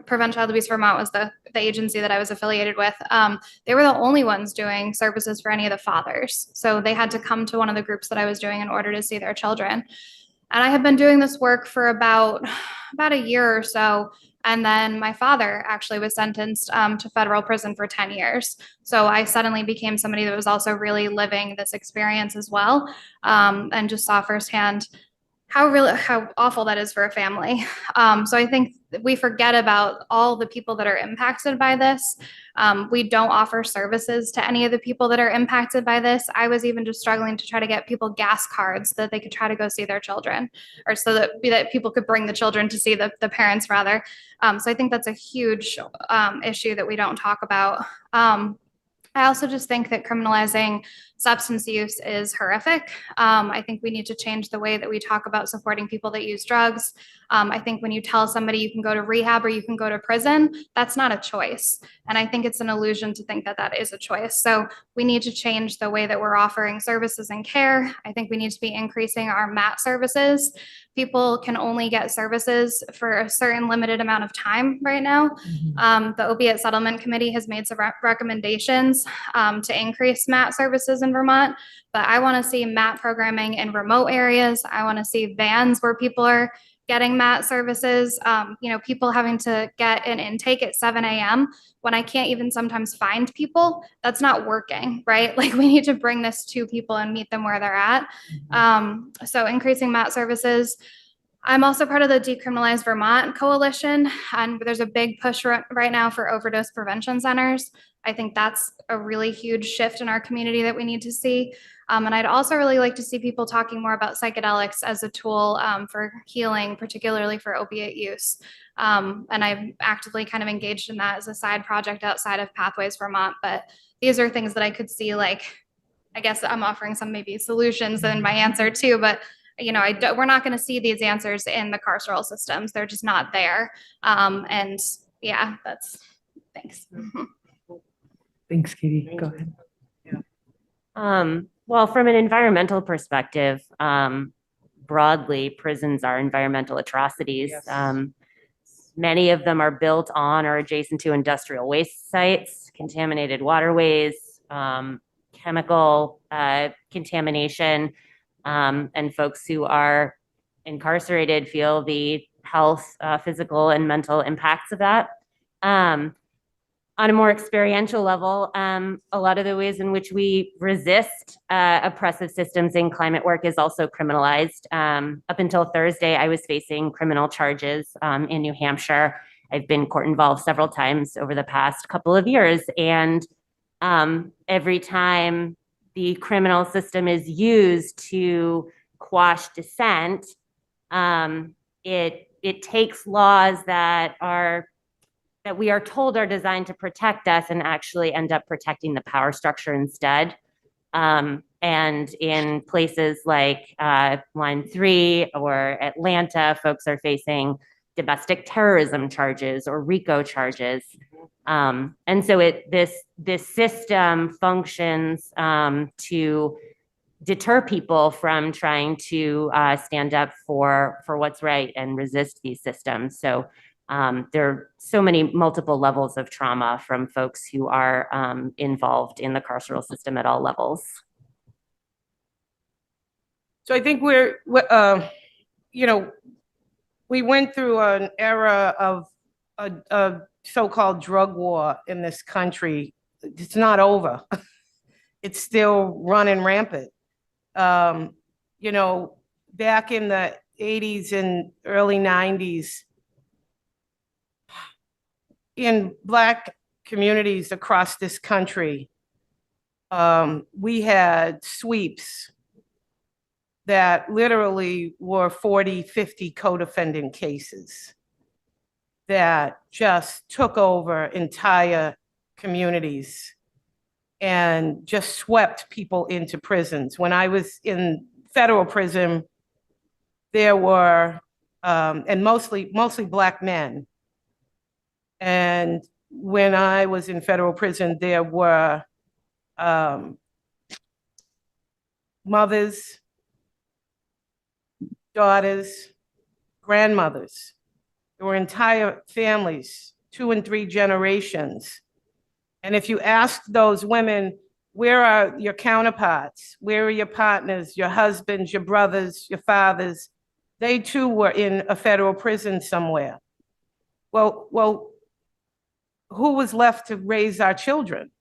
Prevent Child Abuse Vermont was the agency that I was affiliated with. They were the only ones doing services for any of the fathers. So they had to come to one of the groups that I was doing in order to see their children. And I had been doing this work for about a year or so. And then my father actually was sentenced to federal prison for 10 years. So I suddenly became somebody that was also really living this experience as well, and just saw firsthand how awful that is for a family. So I think we forget about all the people that are impacted by this. We don't offer services to any of the people that are impacted by this. I was even just struggling to try to get people gas cards that they could try to go see their children, or so that people could bring the children to see the parents rather. So I think that's a huge issue that we don't talk about. I also just think that criminalizing substance use is horrific. I think we need to change the way that we talk about supporting people that use drugs. I think when you tell somebody you can go to rehab or you can go to prison, that's not a choice. And I think it's an illusion to think that that is a choice. So we need to change the way that we're offering services and care. I think we need to be increasing our MAT services. People can only get services for a certain limited amount of time right now. The Opiate Settlement Committee has made some recommendations to increase MAT services in Vermont, but I want to see MAT programming in remote areas. I want to see vans where people are getting MAT services. People having to get an intake at 7 a.m. when I can't even sometimes find people. That's not working, right? Like, we need to bring this to people and meet them where they're at. So increasing MAT services. I'm also part of the Decriminalize Vermont Coalition, and there's a big push right now for overdose prevention centers. I think that's a really huge shift in our community that we need to see. And I'd also really like to see people talking more about psychedelics as a tool for healing, particularly for opiate use. And I've actively kind of engaged in that as a side project outside of Pathways Vermont. But these are things that I could see, like, I guess I'm offering some maybe solutions in my answer too, but we're not going to see these answers in the carceral systems. They're just not there. And yeah, thanks. Thanks, Katie. Go ahead. Well, from an environmental perspective, broadly, prisons are environmental atrocities. Yes. Many of them are built on or adjacent to industrial waste sites, contaminated waterways, chemical contamination. And folks who are incarcerated feel the health, physical, and mental impacts of that. On a more experiential level, a lot of the ways in which we resist oppressive systems in climate work is also criminalized. Up until Thursday, I was facing criminal charges in New Hampshire. I've been court involved several times over the past couple of years, and every time the criminal system is used to quash dissent, it takes laws that we are told are designed to protect us and actually end up protecting the power structure instead. And in places like Line 3 or Atlanta, folks are facing domestic terrorism charges or RICO charges. And so this system functions to deter people from trying to stand up for what's right and resist these systems. So there are so many multiple levels of trauma from folks who are involved in the carceral system at all levels. So I think we went through an era of a so-called drug war in this country. It's not over. It's still running rampant. Back in the 80s and early 90s, in Black communities across this country, we had sweeps that literally were 40, 50 co-defendant cases. that just took over entire communities and just swept people into prisons. When I was in federal prison, there were, and mostly Black men. And when I was in federal prison, there were mothers, daughters, grandmothers. There were entire families, 2 and 3 generations. And if you ask those women, where are your counterparts? Where are your partners, your husbands, your brothers, your fathers? They too were in a federal prison somewhere. Well, who was left to raise our children?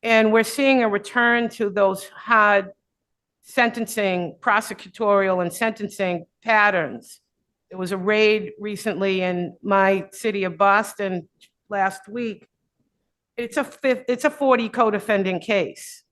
And we're seeing a return to those hard sentencing, prosecutorial and sentencing patterns. There was a raid recently in my city of Boston last week. It's a 40 co-defendant case.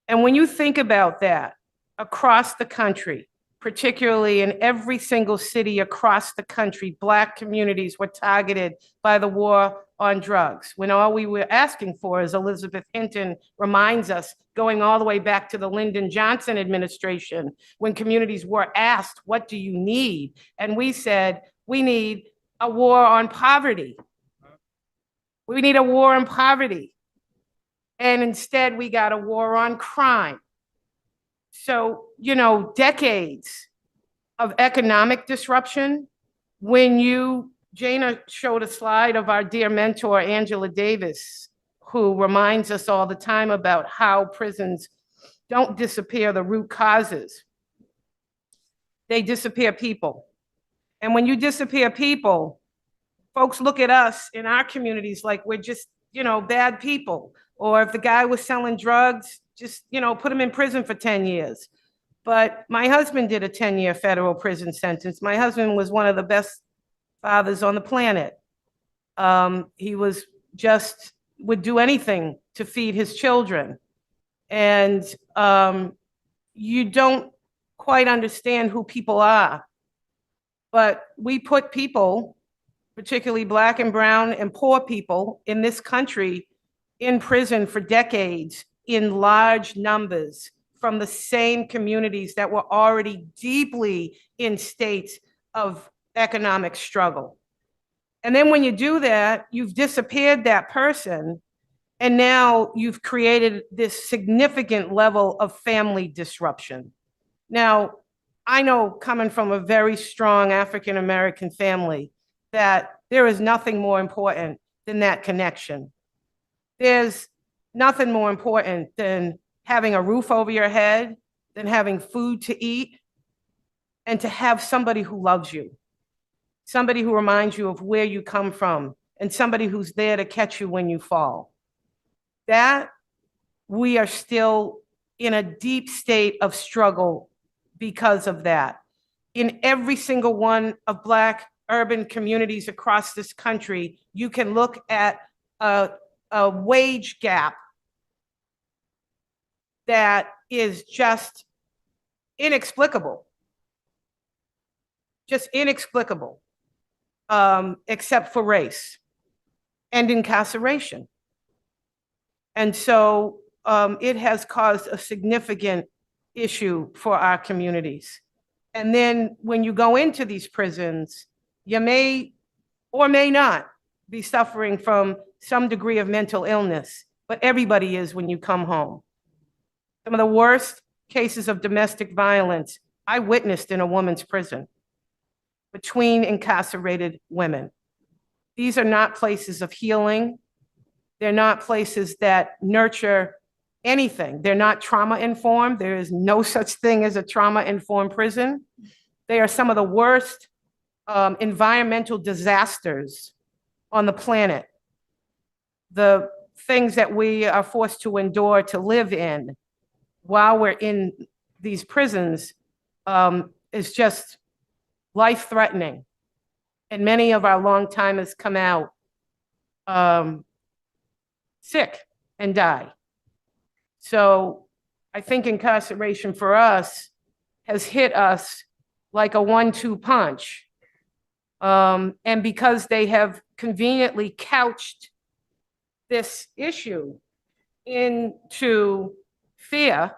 And when you think about that across the country, particularly in every single city across the country, Black communities were targeted by the war on drugs, when all we were asking for, as Elizabeth Hinton reminds us, going all the way back to the Lyndon Johnson administration, when communities were asked, what do you need? And we said, we need a war on poverty. We need a war on poverty. And instead, we got a war on crime. So, decades of economic disruption. When Jana showed a slide of our dear mentor, Angela Davis, who reminds us all the time about how prisons don't disappear the root causes. They disappear people. And when you disappear people, folks look at us in our communities like we're just, bad people. Or if the guy was selling drugs, just, put him in prison for 10 years. But my husband did a 10-year federal prison sentence. My husband was one of the best fathers on the planet. He would do anything to feed his children. And you don't quite understand who people are. But we put people, particularly Black and brown and poor people in this country, in prison for decades in large numbers from the same communities that were already deeply in states of economic struggle. And then when you do that, you've disappeared that person, and now you've created this significant level of family disruption. Now, I know, coming from a very strong African-American family, that there is nothing more important than that connection. There's nothing more important than having a roof over your head, than having food to eat, and to have somebody who loves you, somebody who reminds you of where you come from, and somebody who's there to catch you when you fall. That, we are still in a deep state of struggle because of that. In every single one of Black urban communities across this country, you can look at a wage gap that is just inexplicable. Just inexplicable, except for race and incarceration. And so it has caused a significant issue for our communities. And then when you go into these prisons, you may or may not be suffering from some degree of mental illness, but everybody is when you come home. Some of the worst cases of domestic violence I witnessed in a woman's prison between incarcerated women. These are not places of healing. They're not places that nurture anything. They're not trauma-informed. There is no such thing as a trauma-informed prison. They are some of the worst environmental disasters on the planet. The things that we are forced to endure to live in while we're in these prisons is just life-threatening. And many of our long-timers come out sick and die. So I think incarceration for us has hit us like a 1-2 punch. And because they have conveniently couched this issue into fear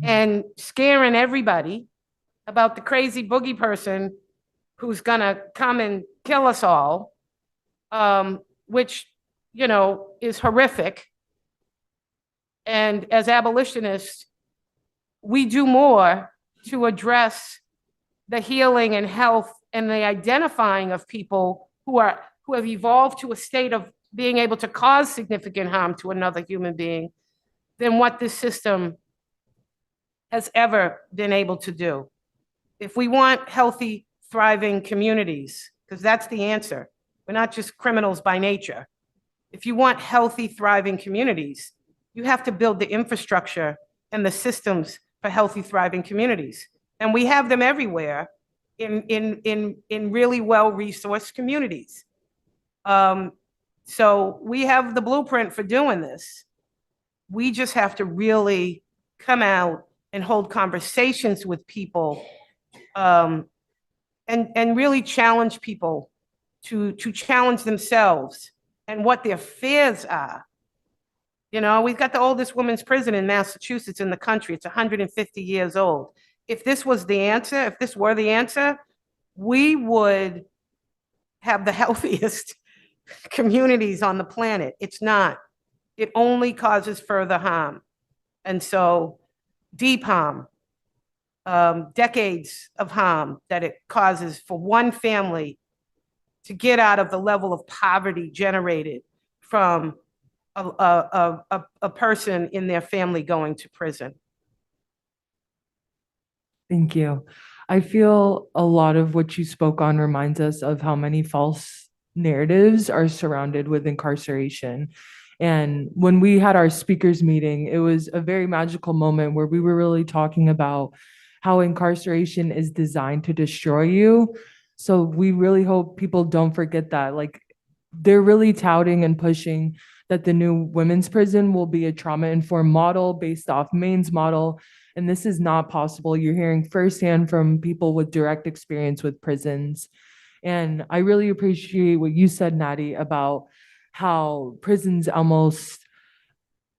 and scaring everybody about the crazy boogie person who's gonna come and kill us all, which, you know, is horrific. And as abolitionists, we do more to address the healing and health and the identifying of people who have evolved to a state of being able to cause significant harm to another human being than what this system has ever been able to do. If we want healthy, thriving communities, because that's the answer, we're not just criminals by nature. If you want healthy, thriving communities, you have to build the infrastructure and the systems for healthy, thriving communities. And we have them everywhere in really well-resourced communities. So we have the blueprint for doing this. We just have to really come out and hold conversations with people, and really challenge people to challenge themselves and what their fears are. You know, we've got the oldest women's prison in Massachusetts in the country. It's 150 years old. If this was the answer, if this were the answer, we would have the healthiest communities on the planet. It's not. It only causes further harm. And so deep harm, decades of harm that it causes for one family to get out of the level of poverty generated from a person in their family going to prison. Thank you. I feel a lot of what you spoke on reminds us of how many false narratives are surrounded with incarceration. And when we had our speakers meeting, it was a very magical moment where we were really talking about how incarceration is designed to destroy you. So we really hope people don't forget that. Like, they're really touting and pushing that the new women's prison will be a trauma-informed model based off Maine's model. And this is not possible. You're hearing firsthand from people with direct experience with prisons. And I really appreciate what you said, Natty, about how prisons almost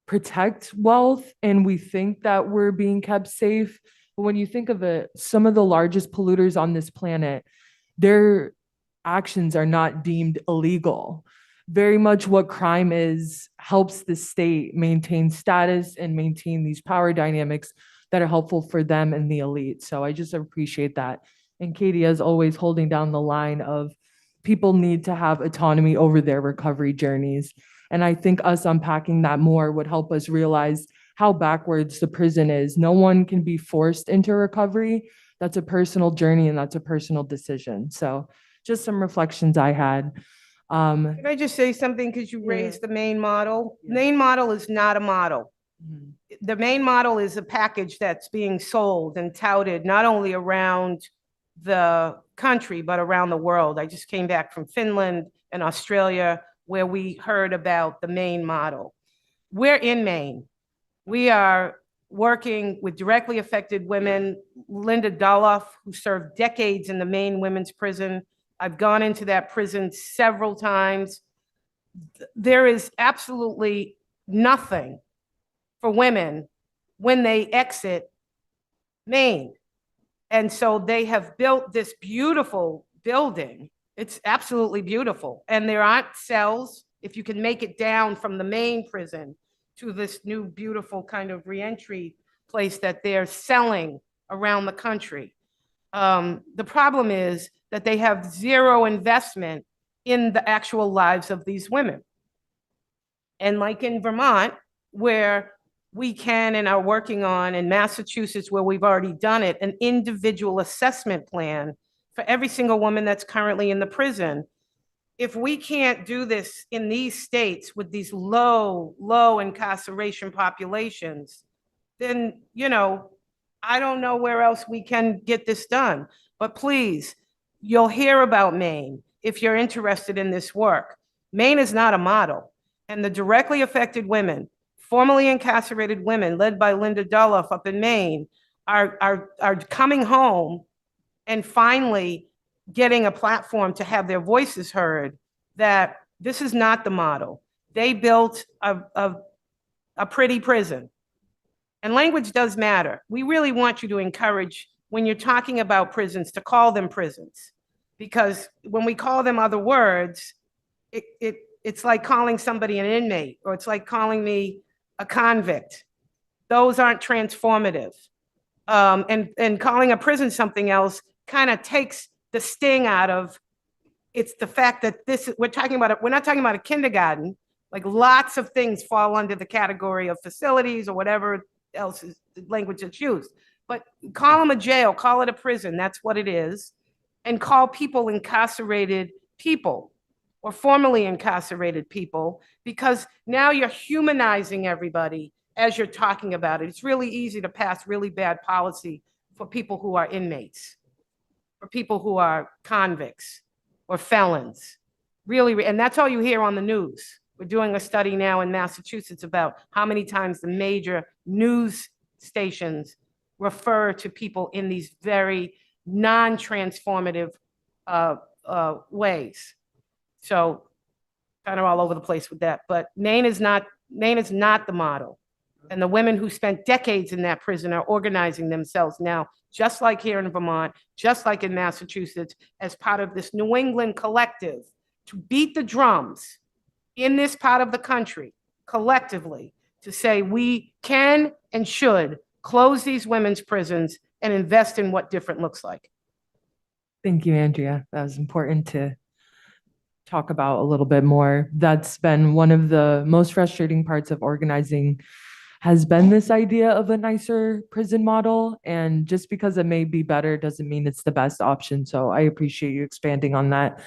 protect wealth and we think that we're being kept safe. But when you think of it, some of the largest polluters on this planet, their actions are not deemed illegal. Very much what crime is helps the state maintain status and maintain these power dynamics that are helpful for them and the elite. So I just appreciate that. And Katie, as always, holding down the line of people need to have autonomy over their recovery journeys. And I think us unpacking that more would help us realize how backwards the prison is. No one can be forced into recovery. That's a personal journey and that's a personal decision. So just some reflections I had. Can I just say something? Because you raised the Maine model. Maine model is not a model. The Maine model is a package that's being sold and touted not only around the country, but around the world. I just came back from Finland and Australia, where we heard about the Maine model. We're in Maine. We are working with directly affected women. Linda Doloff, who served decades in the Maine women's prison. I've gone into that prison several times. There is absolutely nothing for women when they exit Maine. And so they have built this beautiful building. It's absolutely beautiful. And there aren't cells. If you can make it down from the main prison to this new beautiful kind of reentry place that they're selling around the country. The problem is that they have zero investment in the actual lives of these women. And like in Vermont, where we can and are working on, in Massachusetts, where we've already done it, an individual assessment plan for every single woman that's currently in the prison. If we can't do this in these states with these low incarceration populations, then, you know, I don't know where else we can get this done. But please, you'll hear about Maine if you're interested in this work. Maine is not a model. And the directly affected women, formerly incarcerated women led by Linda Doloff up in Maine, are coming home and finally getting a platform to have their voices heard, that this is not the model. They built a pretty prison. And language does matter. We really want you to encourage, when you're talking about prisons, to call them prisons. Because when we call them other words, it's like calling somebody an inmate, or it's like calling me a convict. Those aren't transformative. And calling a prison something else kind of takes the sting out of, it's the fact that we're not talking about a kindergarten. Like, lots of things fall under the category of facilities or whatever else is the language that's used. But call them a jail, call it a prison, that's what it is. And call people incarcerated people, or formerly incarcerated people, because now you're humanizing everybody as you're talking about it. It's really easy to pass really bad policy for people who are inmates, for people who are convicts or felons. Really, and that's all you hear on the news. We're doing a study now in Massachusetts about how many times the major news stations refer to people in these very non-transformative ways. So kind of all over the place with that, but Maine is not the model. And the women who spent decades in that prison are organizing themselves now, just like here in Vermont, just like in Massachusetts, as part of this New England collective to beat the drums in this part of the country collectively, to say we can and should close these women's prisons and invest in what different looks like. Thank you, Andrea. That was important to talk about a little bit more. That's been one of the most frustrating parts of organizing, has been this idea of a nicer prison model. And just because it may be better doesn't mean it's the best option. So I appreciate you expanding on that.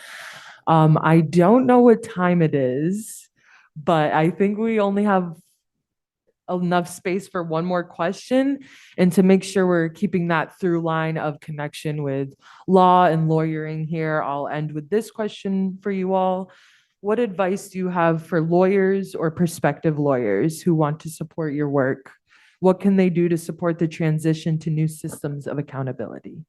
I don't know what time it is, but I think we only have enough space for one more question. And to make sure we're keeping that through line of connection with law and lawyering here, I'll end with this question for you all. What advice do you have for lawyers or prospective lawyers who want to support your work? What can they do to support the transition to new systems of accountability?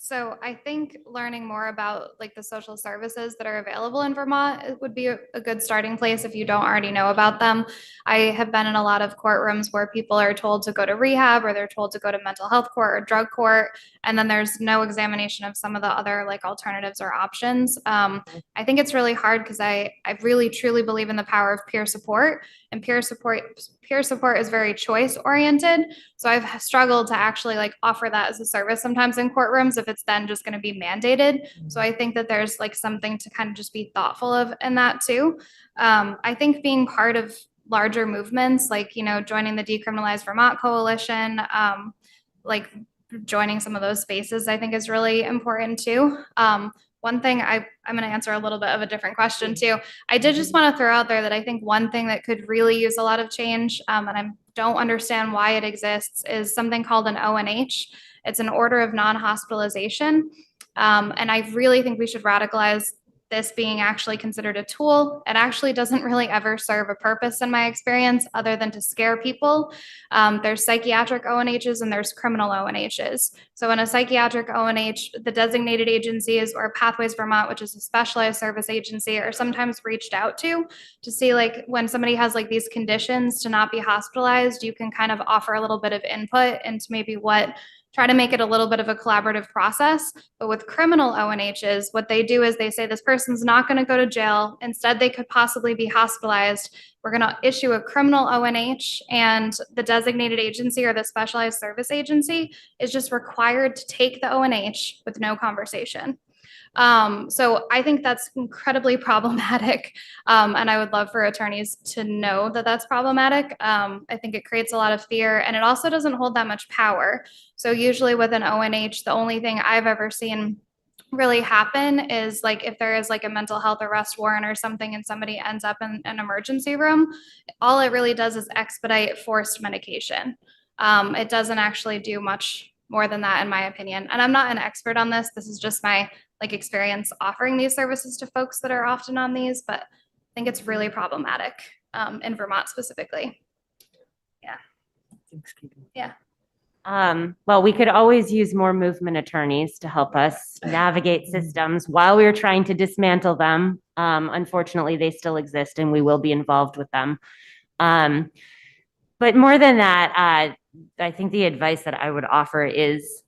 So I think learning more about like the social services that are available in Vermont would be a good starting place if you don't already know about them. I have been in a lot of courtrooms where people are told to go to rehab, or they're told to go to mental health court or drug court, and then there's no examination of some of the other like alternatives or options. I think it's really hard because I really truly believe in the power of peer support, and peer support is very choice oriented. So I've struggled to actually like offer that as a service sometimes in courtrooms if it's then just going to be mandated. So I think that there's like something to kind of just be thoughtful of in that too. I think being part of larger movements, like, you know, joining the Decriminalized Vermont Coalition, like joining some of those spaces, I think is really important too. One thing I'm going to answer a little bit of a different question too. I did just want to throw out there that I think one thing that could really use a lot of change, and I don't understand why it exists, is something called an ONH. It's an order of non-hospitalization. And I really think we should radicalize this being actually considered a tool. It actually doesn't really ever serve a purpose in my experience other than to scare people. There's psychiatric ONHs and there's criminal ONHs. So in a psychiatric ONH, the designated agencies or Pathways Vermont, which is a specialized service agency, are sometimes reached out to see like when somebody has like these conditions to not be hospitalized, you can kind of offer a little bit of input into maybe try to make it a little bit of a collaborative process. But with criminal ONHs, what they do is they say this person's not going to go to jail. Instead, they could possibly be hospitalized. We're going to issue a criminal ONH, and the designated agency or the specialized service agency is just required to take the ONH with no conversation. So I think that's incredibly problematic. And I would love for attorneys to know that that's problematic. I think it creates a lot of fear, and it also doesn't hold that much power. So usually with an ONH, the only thing I've ever seen really happen is like if there is like a mental health arrest warrant or something and somebody ends up in an emergency room, all it really does is expedite forced medication. It doesn't actually do much more than that, in my opinion. And I'm not an expert on this. This is just my like experience offering these services to folks that are often on these, but I think it's really problematic in Vermont specifically. Yeah. Thanks, Katie. Yeah. Well, we could always use more movement attorneys to help us navigate systems while we are trying to dismantle them. Unfortunately, they still exist and we will be involved with them. But more than that, I think the advice that I would offer is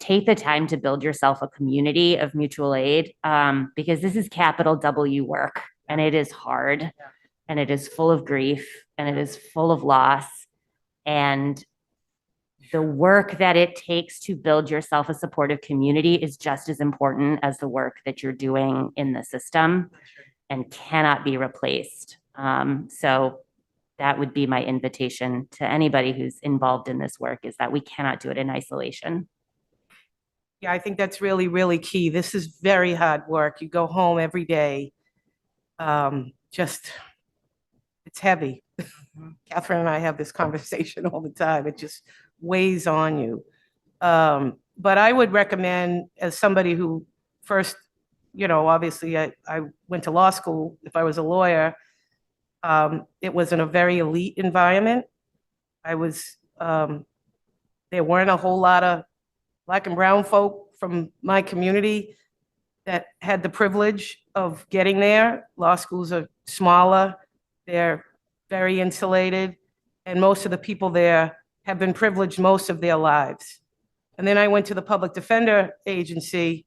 take the time to build yourself a community of mutual aid, because this is capital W work and it is hard and it is full of grief and it is full of loss. And the work that it takes to build yourself a supportive community is just as important as the work that you're doing in the system and cannot be replaced. So that would be my invitation to anybody who's involved in this work, is that we cannot do it in isolation. Yeah, I think that's really, really key. This is very hard work. You go home every day. It's heavy. Catherine and I have this conversation all the time. It just weighs on you. But I would recommend, as somebody who first, obviously I went to law school. If I was a lawyer, it was in a very elite environment. There weren't a whole lot of Black and brown folk from my community that had the privilege of getting there. Law schools are smaller, they're very insulated, and most of the people there have been privileged most of their lives. And then I went to the public defender agency,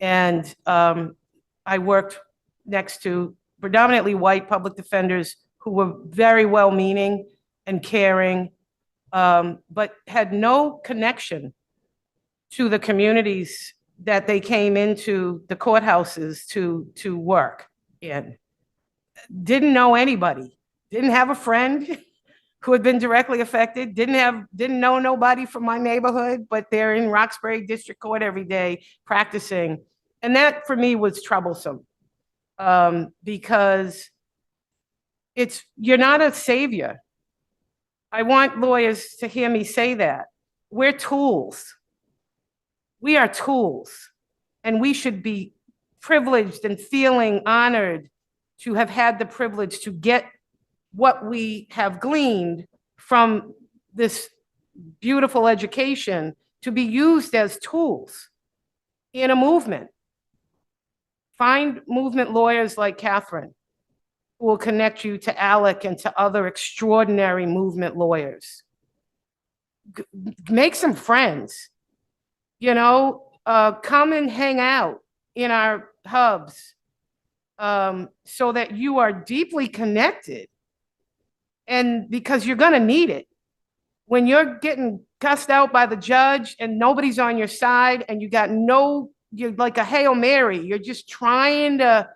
and I worked next to predominantly white public defenders who were very well-meaning and caring, but had no connection to the communities that they came into the courthouses to work in. Didn't know anybody, didn't have a friend who had been directly affected, didn't know nobody from my neighborhood, but they're in Roxbury District Court every day practicing. And that for me was troublesome, because you're not a savior. I want lawyers to hear me say that. We're tools. We are tools, and we should be privileged and feeling honored to have had the privilege to get what we have gleaned from this beautiful education to be used as tools in a movement. Find movement lawyers like Catherine, who will connect you to Alec and to other extraordinary movement lawyers. Make some friends. Come and hang out in our hubs, so that you are deeply connected. And because you're going to need it. When you're getting cussed out by the judge and nobody's on your side and you're like a Hail Mary, you're just trying to,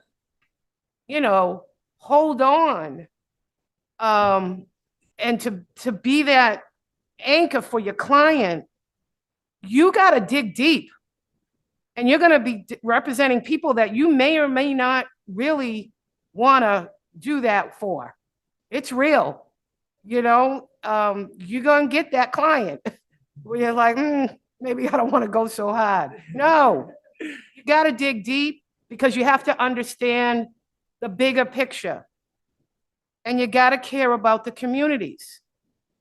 hold on, and to be that anchor for your client. You got to dig deep, and you're going to be representing people that you may or may not really want to do that for. It's real, you're going to get that client where you're like, maybe I don't want to go so hard. No, you got to dig deep, because you have to understand the bigger picture, and you got to care about the communities.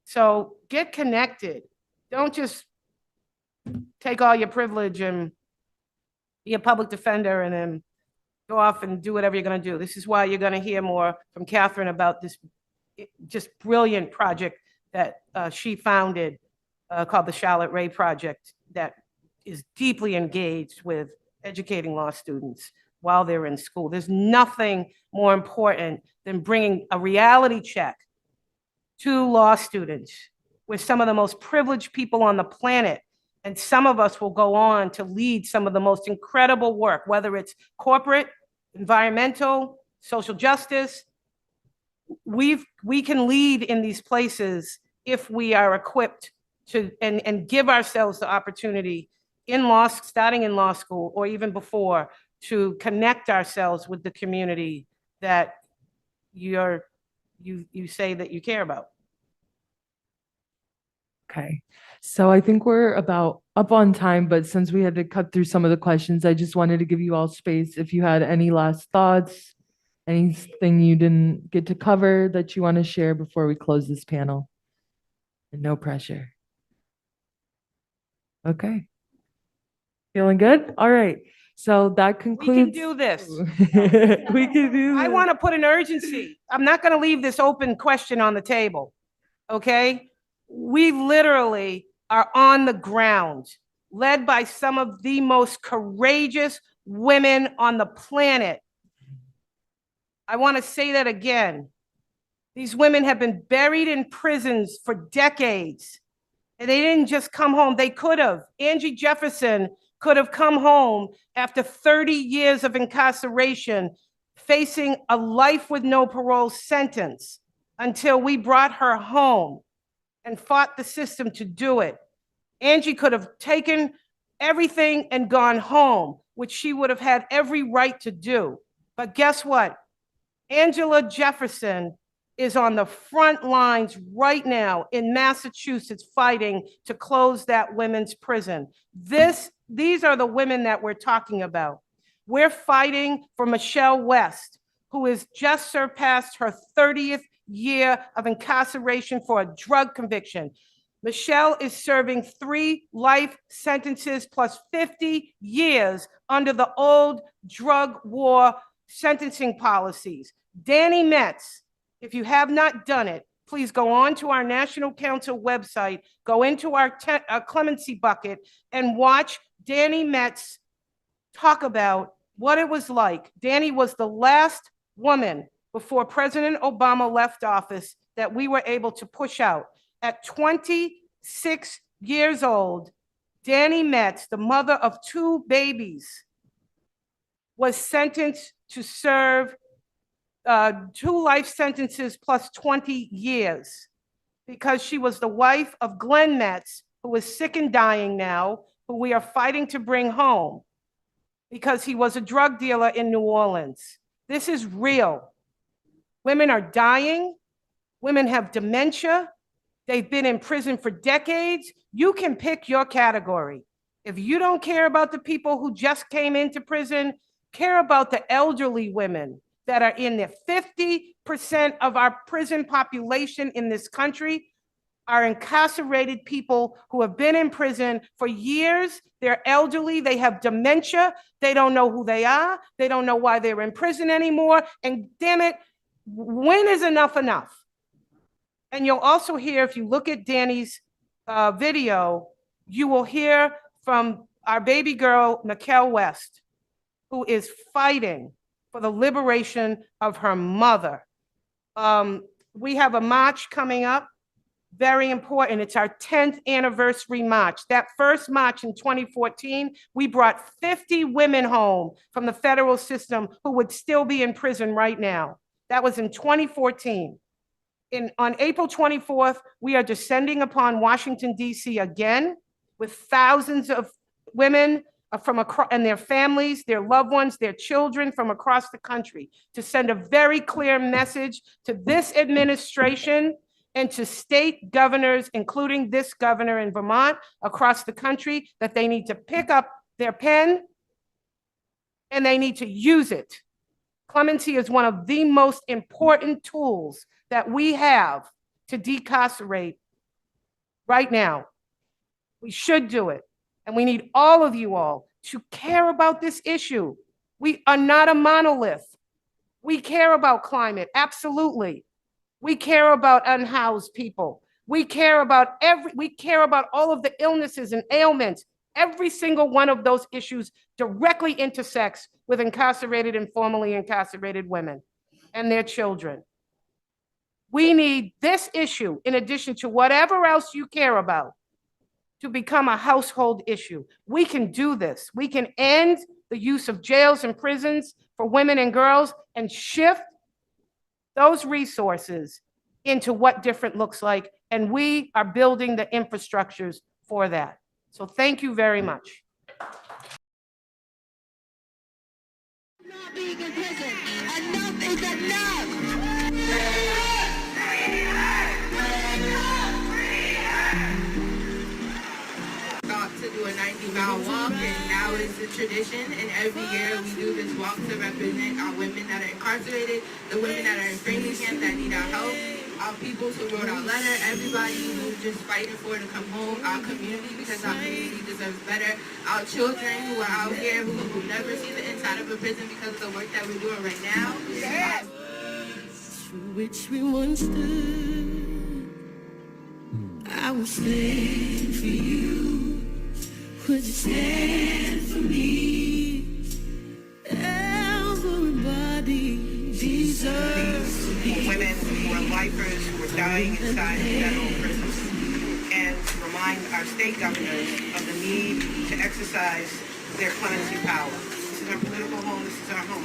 So get connected. Don't just take all your privilege and be a public defender and then go off and do whatever you're going to do. This is why you're going to hear more from Catherine about this just brilliant project that she founded, called the Charlotte Ray Project, that is deeply engaged with educating law students while they're in school. There's nothing more important than bringing a reality check to law students. We're some of the most privileged people on the planet. And some of us will go on to lead some of the most incredible work, whether it's corporate, environmental, social justice. We can lead in these places if we are equipped to and give ourselves the opportunity starting in law school or even before, to connect ourselves with the community that you say that you care about. Okay, so I think we're about up on time, but since we had to cut through some of the questions, I just wanted to give you all space if you had any last thoughts, anything you didn't get to cover that you want to share before we close this panel. And no pressure. Okay. Feeling good? All right. So that We can concludes. do this. We can do I this. want to put an urgency. I'm not going to leave this open question on the table. Okay? We literally are on the ground, led by some of the most courageous women on the planet. I want to say that again. These women have been buried in prisons for decades. And they didn't just come home. They could have. Angie Jefferson could have come home after 30 years of incarceration, facing a life with no parole sentence, until we brought her home and fought the system to do it. Angie could have taken everything and gone home, which she would have had every right to do. But guess what? Angela Jefferson is on the front lines right now in Massachusetts fighting to close that women's prison. These are the women that we're talking about. We're fighting for Michelle West, who has just surpassed her 30th year of incarceration for a drug conviction. Michelle is serving 3 life sentences plus 50 years under the old drug war sentencing policies. Danny Metz, if you have not done it, please go on to our National Council website, go into our clemency bucket and watch Danny Metz talk about what it was like. Danny was the last woman before President Obama left office that we were able to push out. At 26 years old, Danny Metz, the mother of 2 babies, was sentenced to serve 2 life sentences plus 20 years because she was the wife of Glenn Metz, who is sick and dying now, who we are fighting to bring home because he was a drug dealer in New Orleans. This is real. Women are dying. Women have dementia. They've been in prison for decades. You can pick your category. If you don't care about the people who just came into prison, care about the elderly women that are in there. 50% of our prison population in this country are incarcerated people who have been in prison for years. They're elderly, they have dementia, they don't know who they are, they don't know why they're in prison anymore, and damn it, when is enough enough? And you'll also hear, if you look at Danny's video, you will hear from our baby girl, Mikkel West, who is fighting for the liberation of her mother. We have a march coming up, very important. It's our 10th anniversary march. That first march in 2014, we brought 50 women home from the federal system who would still be in prison right now. That was in 2014. On April 24th, we are descending upon Washington, D.C. again with thousands of women from across, and their families, their loved ones, their children from across the country, to send a very clear message to this administration and to state governors, including this governor in Vermont, across the country, that they need to pick up their pen and they need to use it. Clemency is one of the most important tools that we have to decarcerate right now. We should do it. And we need all of you all to care about this issue. We are not a monolith. We care about climate, absolutely. We care about unhoused people. We care about all of the illnesses and ailments. Every single one of those issues directly intersects with incarcerated and formerly incarcerated women and their children. We need this issue, in addition to whatever else you care about, to become a household issue. We can do this. We can end the use of jails and prisons for women and girls and shift those resources into what different looks like. And we are building the infrastructures for that. So thank you very much. Not being in prison. Enough is enough. To do a 90-mile walk, and now it's a tradition, and every year we do this walk to represent our women that are incarcerated, the women that are in training camp that need our help, our peoples who wrote our letter, everybody who's just fighting for it to come home, our community, because our community deserves better, our children who are out here who will never see the inside of a prison because of the work that we're doing right now. For which we once stood, I will stand for you. Would you stand for me? Everybody deserves to be. Women who are lifers who are dying inside federal prisons, and to remind our state governors of the need to exercise their clemency power. This is our political home, this is our home.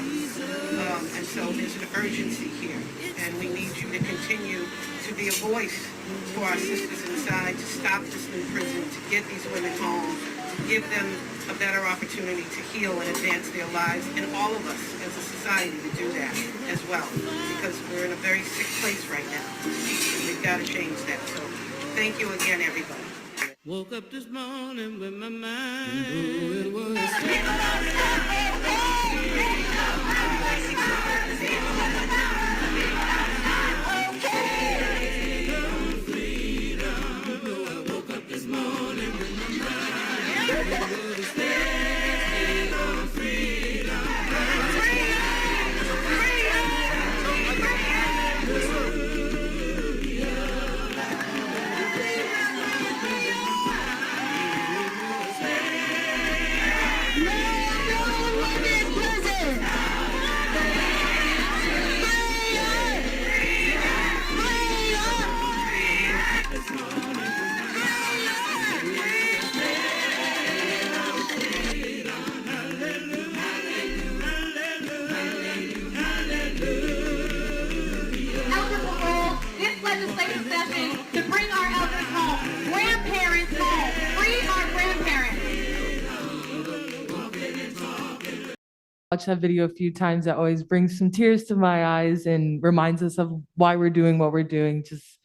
And so there's an urgency here, and we need you to continue to be a voice for our sisters inside, to stop this new prison, to get these women home, to give them a better opportunity to heal and advance their lives, and all of us as a society to do that as well, because we're in a very sick place right now. We've got to change that. So thank you again, everybody. Woke up this morning with my mind. It was legislative session to bring our elders home, grandparents home, free our grandparents. Watch that video a few times. That always brings some tears to my eyes and reminds us of why we're doing what we're doing. Just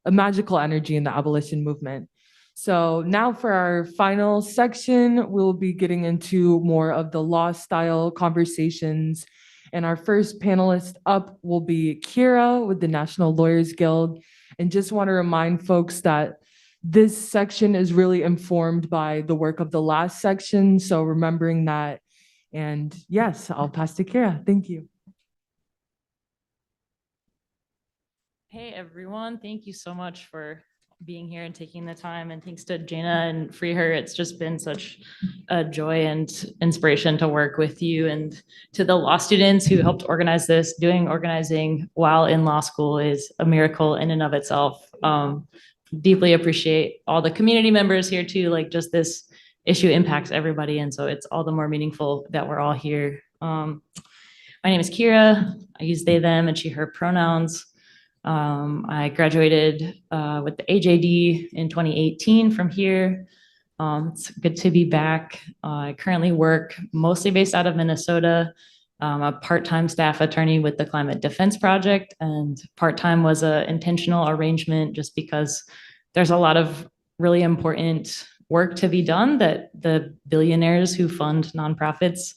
a magical energy in the abolition movement. So now for our final section, we'll be getting into more of the law style conversations. And our first panelist up will be Kira with the National Lawyers Guild. And just want to remind folks that this section is really informed by the work of the last section. So remembering that. And yes, I'll pass to Kira. Thank you. Hey everyone, thank you so much for being here and taking the time, and thanks to Jana and FreeHer. It's just been such a joy and inspiration to work with you, and to the law students who helped organize this. Doing organizing while in law school is a miracle in and of itself. Deeply appreciate all the community members here too. Like, just this issue impacts everybody, and so it's all the more meaningful that we're all here. My name is Kira. I use they, them, and she, her pronouns. I graduated with the AJD in 2018 from here. It's good to be back. I currently work mostly based out of Minnesota. I'm a part-time staff attorney with the Climate Defense Project, and part-time was an intentional arrangement just because there's a lot of really important work to be done that the billionaires who fund nonprofits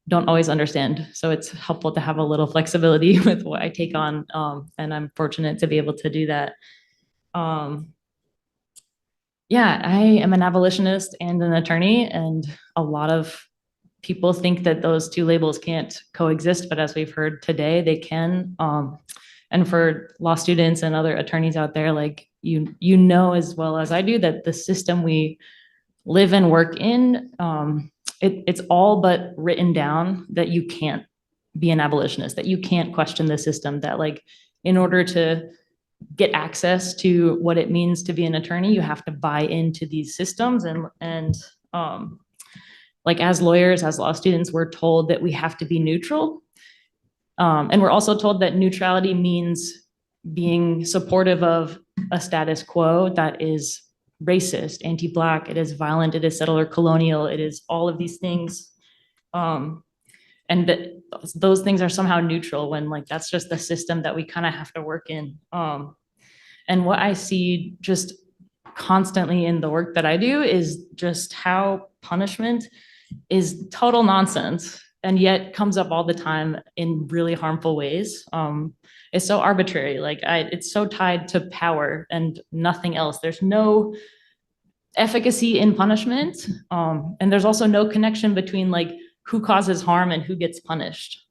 don't always understand. So it's helpful to have a little flexibility with what I take on. And I'm fortunate to be able to do that. Yeah, I am an abolitionist and an attorney, and a lot of people think that those two labels can't coexist, but as we've heard today, they can. And for law students and other attorneys out there, like you know as well as I do that the system we live and work in, it's all but written down that you can't be an abolitionist, that you can't question the system, that like in order to get access to what it means to be an attorney, you have to buy into these systems. And like as lawyers, as law students, we're told that we have to be neutral. And we're also told that neutrality means being supportive of a status quo that is racist, anti-Black, it is violent, it is settler colonial, it is all of these things. And that those things are somehow neutral when like that's just the system that we kind of have to work in. And what I see just constantly in the work that I do is just how punishment is total nonsense. and yet comes up all the time in really harmful ways. It's so arbitrary. Like it's so tied to power and nothing else. There's no efficacy in punishment. And there's also no connection between like who causes harm and who gets punished.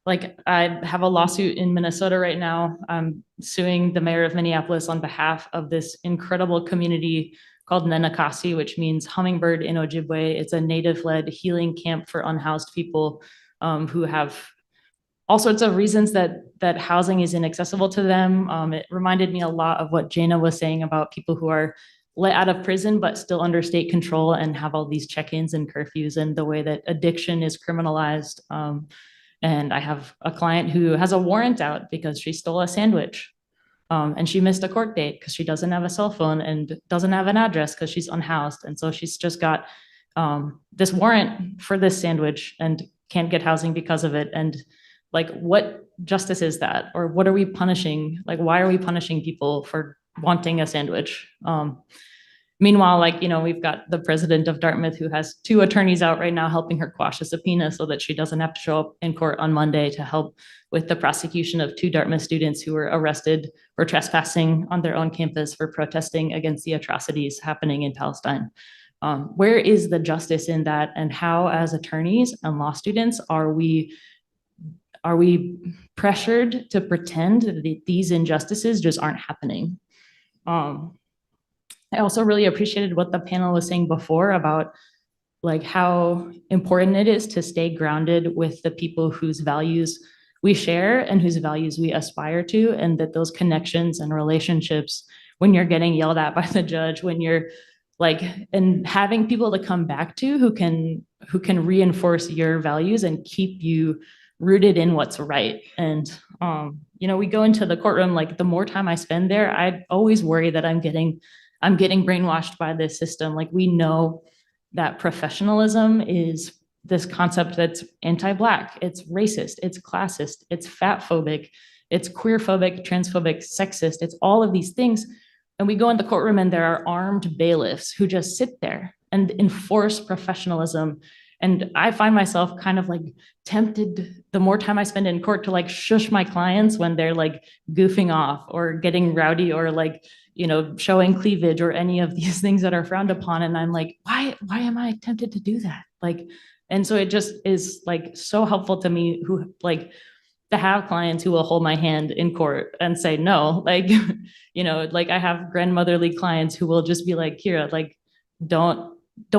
Like I have a lawsuit in Minnesota right now. I'm suing the mayor of Minneapolis on behalf of this incredible community called Nenakasi, which means hummingbird in Ojibwe. It's a native-led healing camp for unhoused people who have all sorts of reasons that housing is inaccessible to them. It reminded me a lot of what Jana was saying about people who are let out of prison but still under state control and have all these check-ins and curfews, and the way that addiction is criminalized. And I have a client who has a warrant out because she stole a sandwich. And she missed a court date because she doesn't have a cell phone and doesn't have an address because she's unhoused. And so she's just got this warrant for this sandwich and can't get housing because of it. And like, what justice is that? Or what are we punishing? Like, why are we punishing people for wanting a sandwich? Meanwhile, like, you know, we've got the president of Dartmouth who has 2 attorneys out right now helping her quash a subpoena so that she doesn't have to show up in court on Monday to help with the prosecution of 2 Dartmouth students who were arrested for trespassing on their own campus for protesting against the atrocities happening in Palestine. Where is the justice in that? And how, as attorneys and law students, are we pressured to pretend that these injustices just aren't happening? I also really appreciated what the panel was saying before about like how important it is to stay grounded with the people whose values we share and whose values we aspire to, and that those connections and relationships, when you're getting yelled at by the judge, when you're like, and having people to come back to who can reinforce your values and keep you rooted in what's right. And you know, we go into the courtroom, like the more time I spend there, I always worry that I'm getting brainwashed by this system. Like, we know that professionalism is this concept that's anti-Black, it's racist, it's classist, it's fat-phobic, it's queer-phobic, transphobic, sexist, it's all of these things. And we go in the courtroom and there are armed bailiffs who just sit there and enforce professionalism. And I find myself kind of like tempted the more time I spend in court to like shush my clients when they're like goofing off or getting rowdy or like, you know, showing cleavage or any of these things that are frowned upon. And I'm like, why am I tempted to do that? Like, and so it just is like so helpful to me who like to have clients who will hold my hand in court and say, no, like, you know, like I have grandmotherly clients who will just be like, Kira, like, don't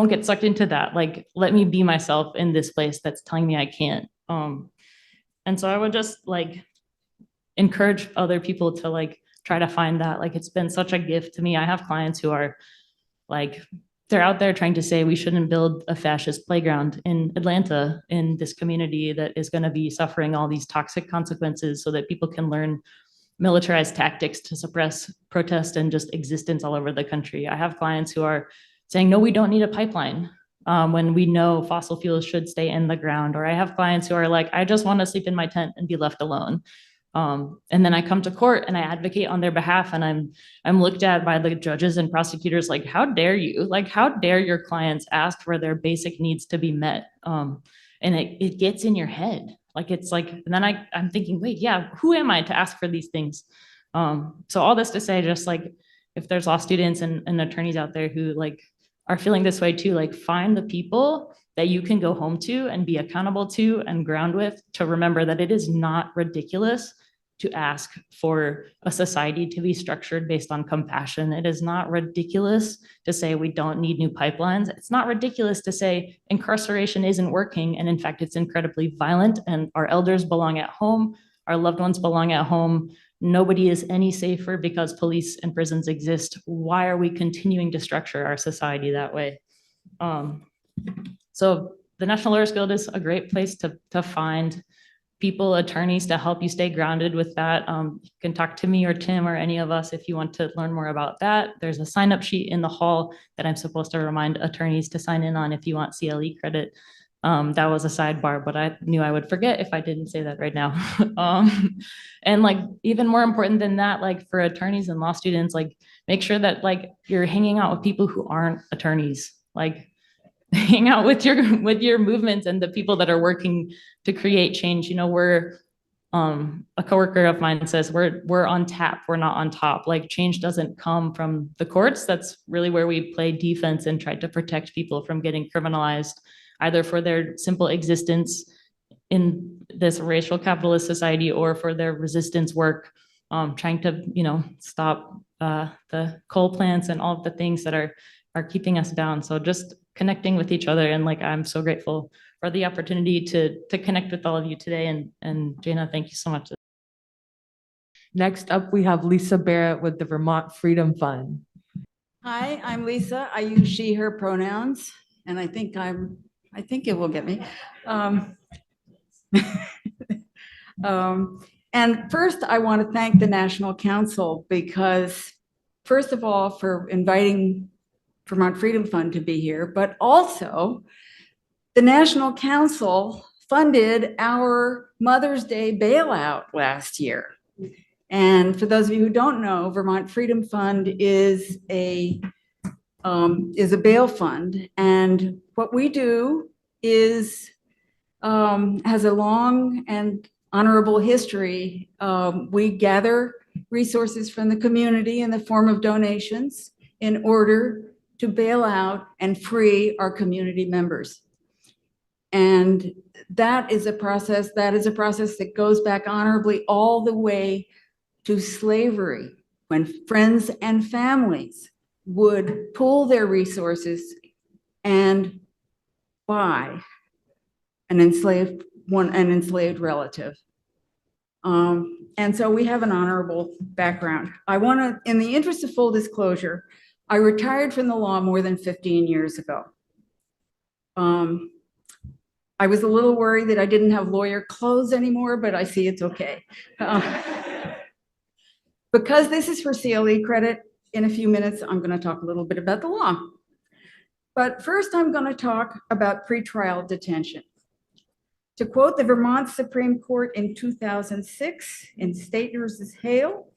get sucked into that. Like, let me be myself in this place that's telling me I can't. And so I would just like encourage other people to like try to find that. Like, it's been such a gift to me. I have clients who are like, they're out there trying to say we shouldn't build a fascist playground in Atlanta, in this community that is going to be suffering all these toxic consequences, so that people can learn militarized tactics to suppress protest and just existence all over the country. I have clients who are saying, no, we don't need a pipeline, when we know fossil fuels should stay in the ground. Or I have clients who are like, I just want to sleep in my tent and be left alone. And then I come to court and I advocate on their behalf, and I'm looked at by the judges and prosecutors like, how dare you? Like, how dare your clients ask for their basic needs to be met? And it gets in your head. Like, it's like, and then I'm thinking, wait, yeah, who am I to ask for these things? So all this to say, just like, if there's law students and attorneys out there who like are feeling this way too, like, find the people that you can go home to and be accountable to and ground with, to remember that it is not ridiculous to ask for a society to be structured based on compassion. It is not ridiculous to say we don't need new pipelines. It's not ridiculous to say incarceration isn't working, and in fact, it's incredibly violent, and our elders belong at home, our loved ones belong at home. Nobody is any safer because police and prisons exist. Why are we continuing to structure our society that way? So the National Lawyers Guild is a great place to find people, attorneys, to help you stay grounded with that. You can talk to me or Tim or any of us if you want to learn more about that. There's a sign-up sheet in the hall that I'm supposed to remind attorneys to sign in on if you want CLE credit. That was a sidebar, but I knew I would forget if I didn't say that right now. And like, even more important than that, like for attorneys and law students, like make sure that like you're hanging out with people who aren't attorneys. Like, hang out with your movements and the people that are working to create change. We're a coworker of mine says we're on tap, we're not on top. Like change doesn't come from the courts. That's really where we play defense and try to protect people from getting criminalized, either for their simple existence in this racial capitalist society or for their resistance work, trying to stop the coal plants and all of the things that are keeping us down. So just connecting with each other, and like I'm so grateful for the opportunity to connect with all of you today. And Jana, thank you so much. Next up, we have Lisa Barrett with the Vermont Freedom Fund. Hi, I'm Lisa. I use she, her pronouns, and I think it will get me. And first, I want to thank the National Council because, first of all, for inviting Vermont Freedom Fund to be here, but also the National Council funded our Mother's Day bailout last year. And for those of you who don't know, Vermont Freedom Fund is a bail fund. And what we do is has a long and honorable history. We gather resources from the community in the form of donations in order to bail out and free our community members. And that is a process that goes back honorably all the way to slavery, when friends and families would pool their resources and buy an enslaved relative. And so we have an honorable background. I want to, in the interest of full disclosure, I retired from the law more than 15 years ago. I was a little worried that I didn't have lawyer clothes anymore, but I see it's okay. Because this is for CLE credit, in a few minutes, I'm going to talk a little bit about the law. But first, I'm going to talk about pretrial detention. To quote the Vermont Supreme Court in 2006 in State versus Hale,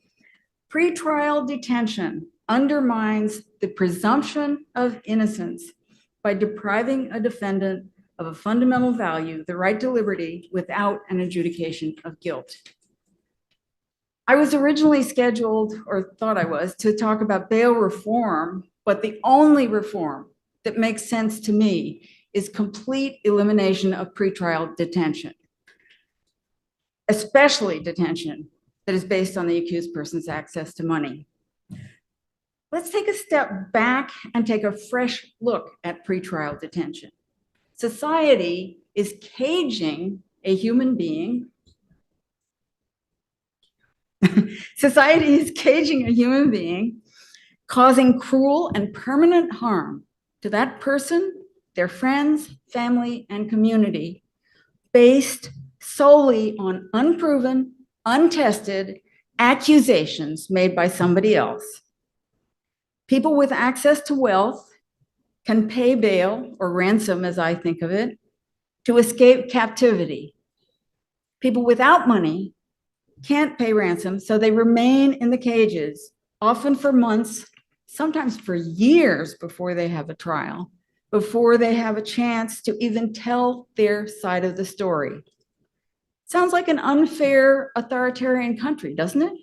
pretrial detention undermines the presumption of innocence by depriving a defendant of a fundamental value, the right to liberty, without an adjudication of guilt. I was originally scheduled, or thought I was, to talk about bail reform, but the only reform that makes sense to me is complete elimination of pretrial detention, especially detention that is based on the accused person's access to money. Let's take a step back and take a fresh look at pretrial detention. Society is caging a human being. Society is caging a human being, causing cruel and permanent harm to that person, their friends, family, and community, based solely on unproven, untested accusations made by somebody else. People with access to wealth can pay bail, or ransom as I think of it, to escape captivity. People without money can't pay ransom, so they remain in the cages, often for months, sometimes for years before they have a trial, before they have a chance to even tell their side of the story. Sounds like an unfair authoritarian country, doesn't it?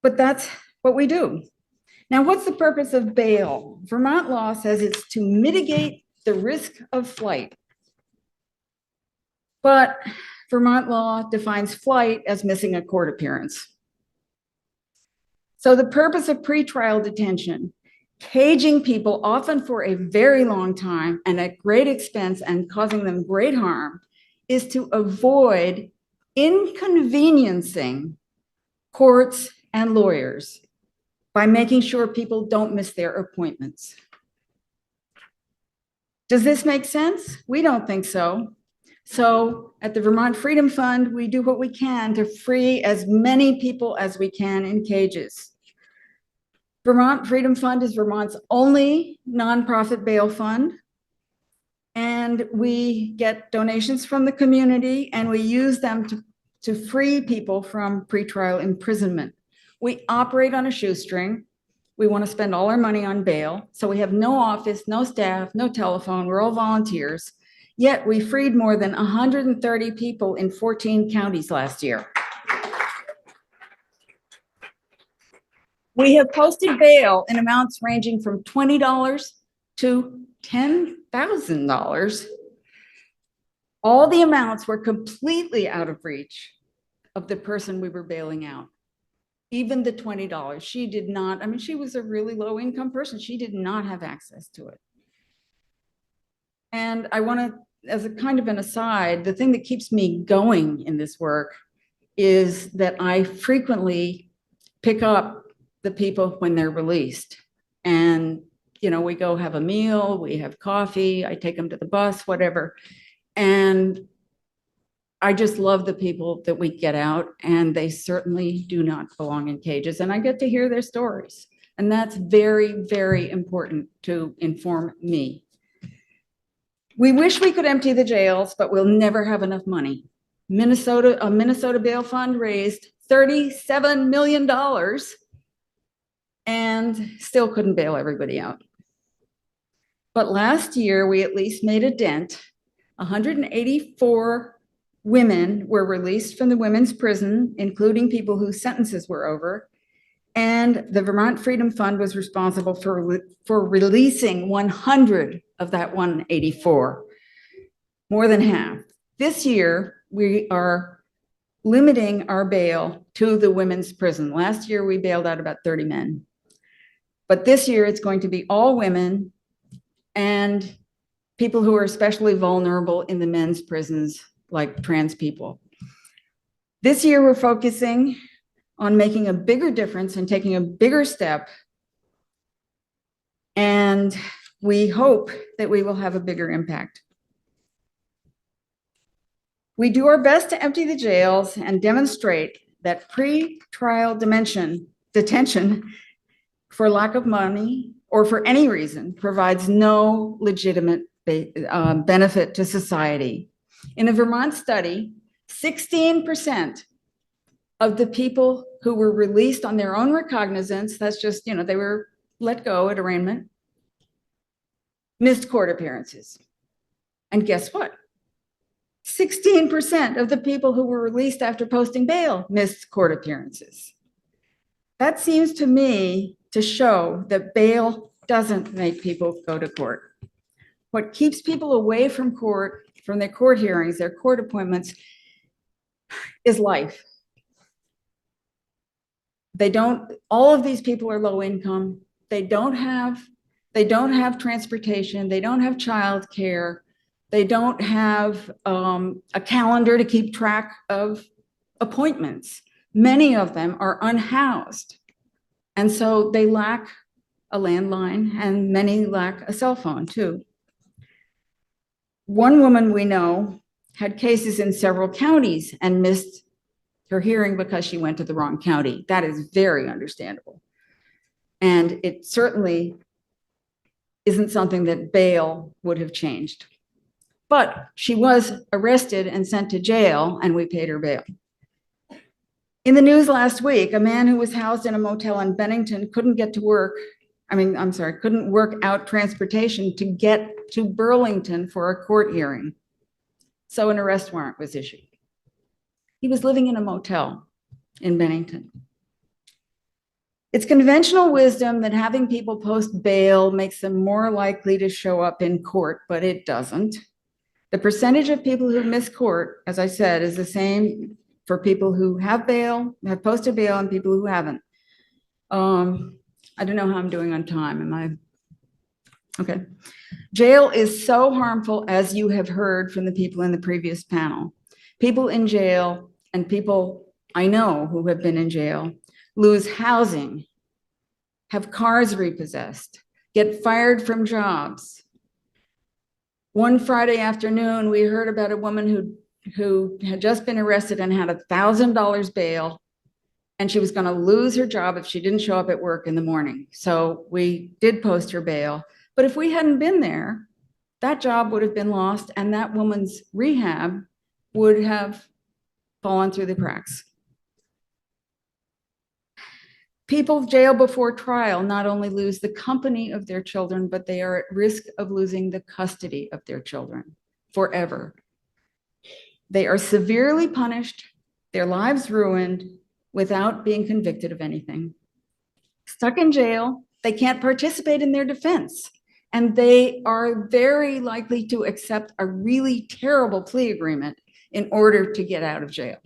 But that's what we do. Now, what's the purpose of bail? Vermont law says it's to mitigate the risk of flight. But Vermont law defines flight as missing a court appearance. So the purpose of pretrial detention, caging people often for a very long time and at great expense and causing them great harm, is to avoid inconveniencing courts and lawyers by making sure people don't miss their appointments. Does this make sense? We don't think so. So at the Vermont Freedom Fund, we do what we can to free as many people as we can in cages. Vermont Freedom Fund is Vermont's only nonprofit bail fund. And we get donations from the community and we use them to free people from pretrial imprisonment. We operate on a shoestring. We want to spend all our money on bail. So we have no office, no staff, no telephone. We're all volunteers. Yet we freed more than 130 people in 14 counties last year. We have posted bail in amounts ranging from $20 to $10,000. All the amounts were completely out of reach of the person we were bailing out. Even the $20, she did not, I mean, she was a really low income person. She did not have access to it. And I want to, as a kind of an aside, the thing that keeps me going in this work is that I frequently pick up the people when they're released. And, you know, we go have a meal, we have coffee, I take them to the bus, whatever. And I just love the people that we get out, and they certainly do not belong in cages. And I get to hear their stories. And that's very, very important to inform me. We wish we could empty the jails, but we'll never have enough money. A Minnesota Bail Fund raised $37 million and still couldn't bail everybody out. But last year, we at least made a dent. 184 women were released from the women's prison, including people whose sentences were over. And the Vermont Freedom Fund was responsible for releasing 100 of that 184, more than half. This year, we are limiting our bail to the women's prison. Last year, we bailed out about 30 men. But this year, it's going to be all women and people who are especially vulnerable in the men's prisons, like trans people. This year, we're focusing on making a bigger difference and taking a bigger step. And we hope that we will have a bigger impact. We do our best to empty the jails and demonstrate that pre-trial detention for lack of money or for any reason provides no legitimate benefit to society. In a Vermont study, 16% of the people who were released on their own recognizance, that's just, you know, they were let go at arraignment, missed court appearances. And guess what? 16% of the people who were released after posting bail missed court appearances. That seems to me to show that bail doesn't make people go to court. What keeps people away from court, from their court hearings, their court appointments, is life. All of these people are low income. They don't have transportation. They don't have childcare. They don't have a calendar to keep track of appointments. Many of them are unhoused. And so they lack a landline, and many lack a cell phone too. One woman we know had cases in several counties and missed her hearing because she went to the wrong county. That is very understandable. And it certainly isn't something that bail would have changed. But she was arrested and sent to jail, and we paid her bail. In the news last week, a man who was housed in a motel in Bennington couldn't work out transportation to get to Burlington for a court hearing. So an arrest warrant was issued. He was living in a motel in Bennington. It's conventional wisdom that having people post bail makes them more likely to show up in court, but it doesn't. The percentage of people who miss court, as I said, is the same for people who have posted bail, and people who haven't. I don't know how I'm doing on time. Am I? Okay. Jail is so harmful, as you have heard from the people in the previous panel. People in jail, and people I know who have been in jail, lose housing, have cars repossessed, get fired from jobs. One Friday afternoon, we heard about a woman who had just been arrested and had $1,000 bail, and she was going to lose her job if she didn't show up at work in the morning. So we did post her bail. But if we hadn't been there, that job would have been lost, and that woman's rehab would have fallen through the cracks. People jailed before trial not only lose the company of their children, but they are at risk of losing the custody of their children forever. They are severely punished, their lives ruined without being convicted of anything. Stuck in jail, they can't participate in their defense, and they are very likely to accept a really terrible plea agreement in order to get out of jail.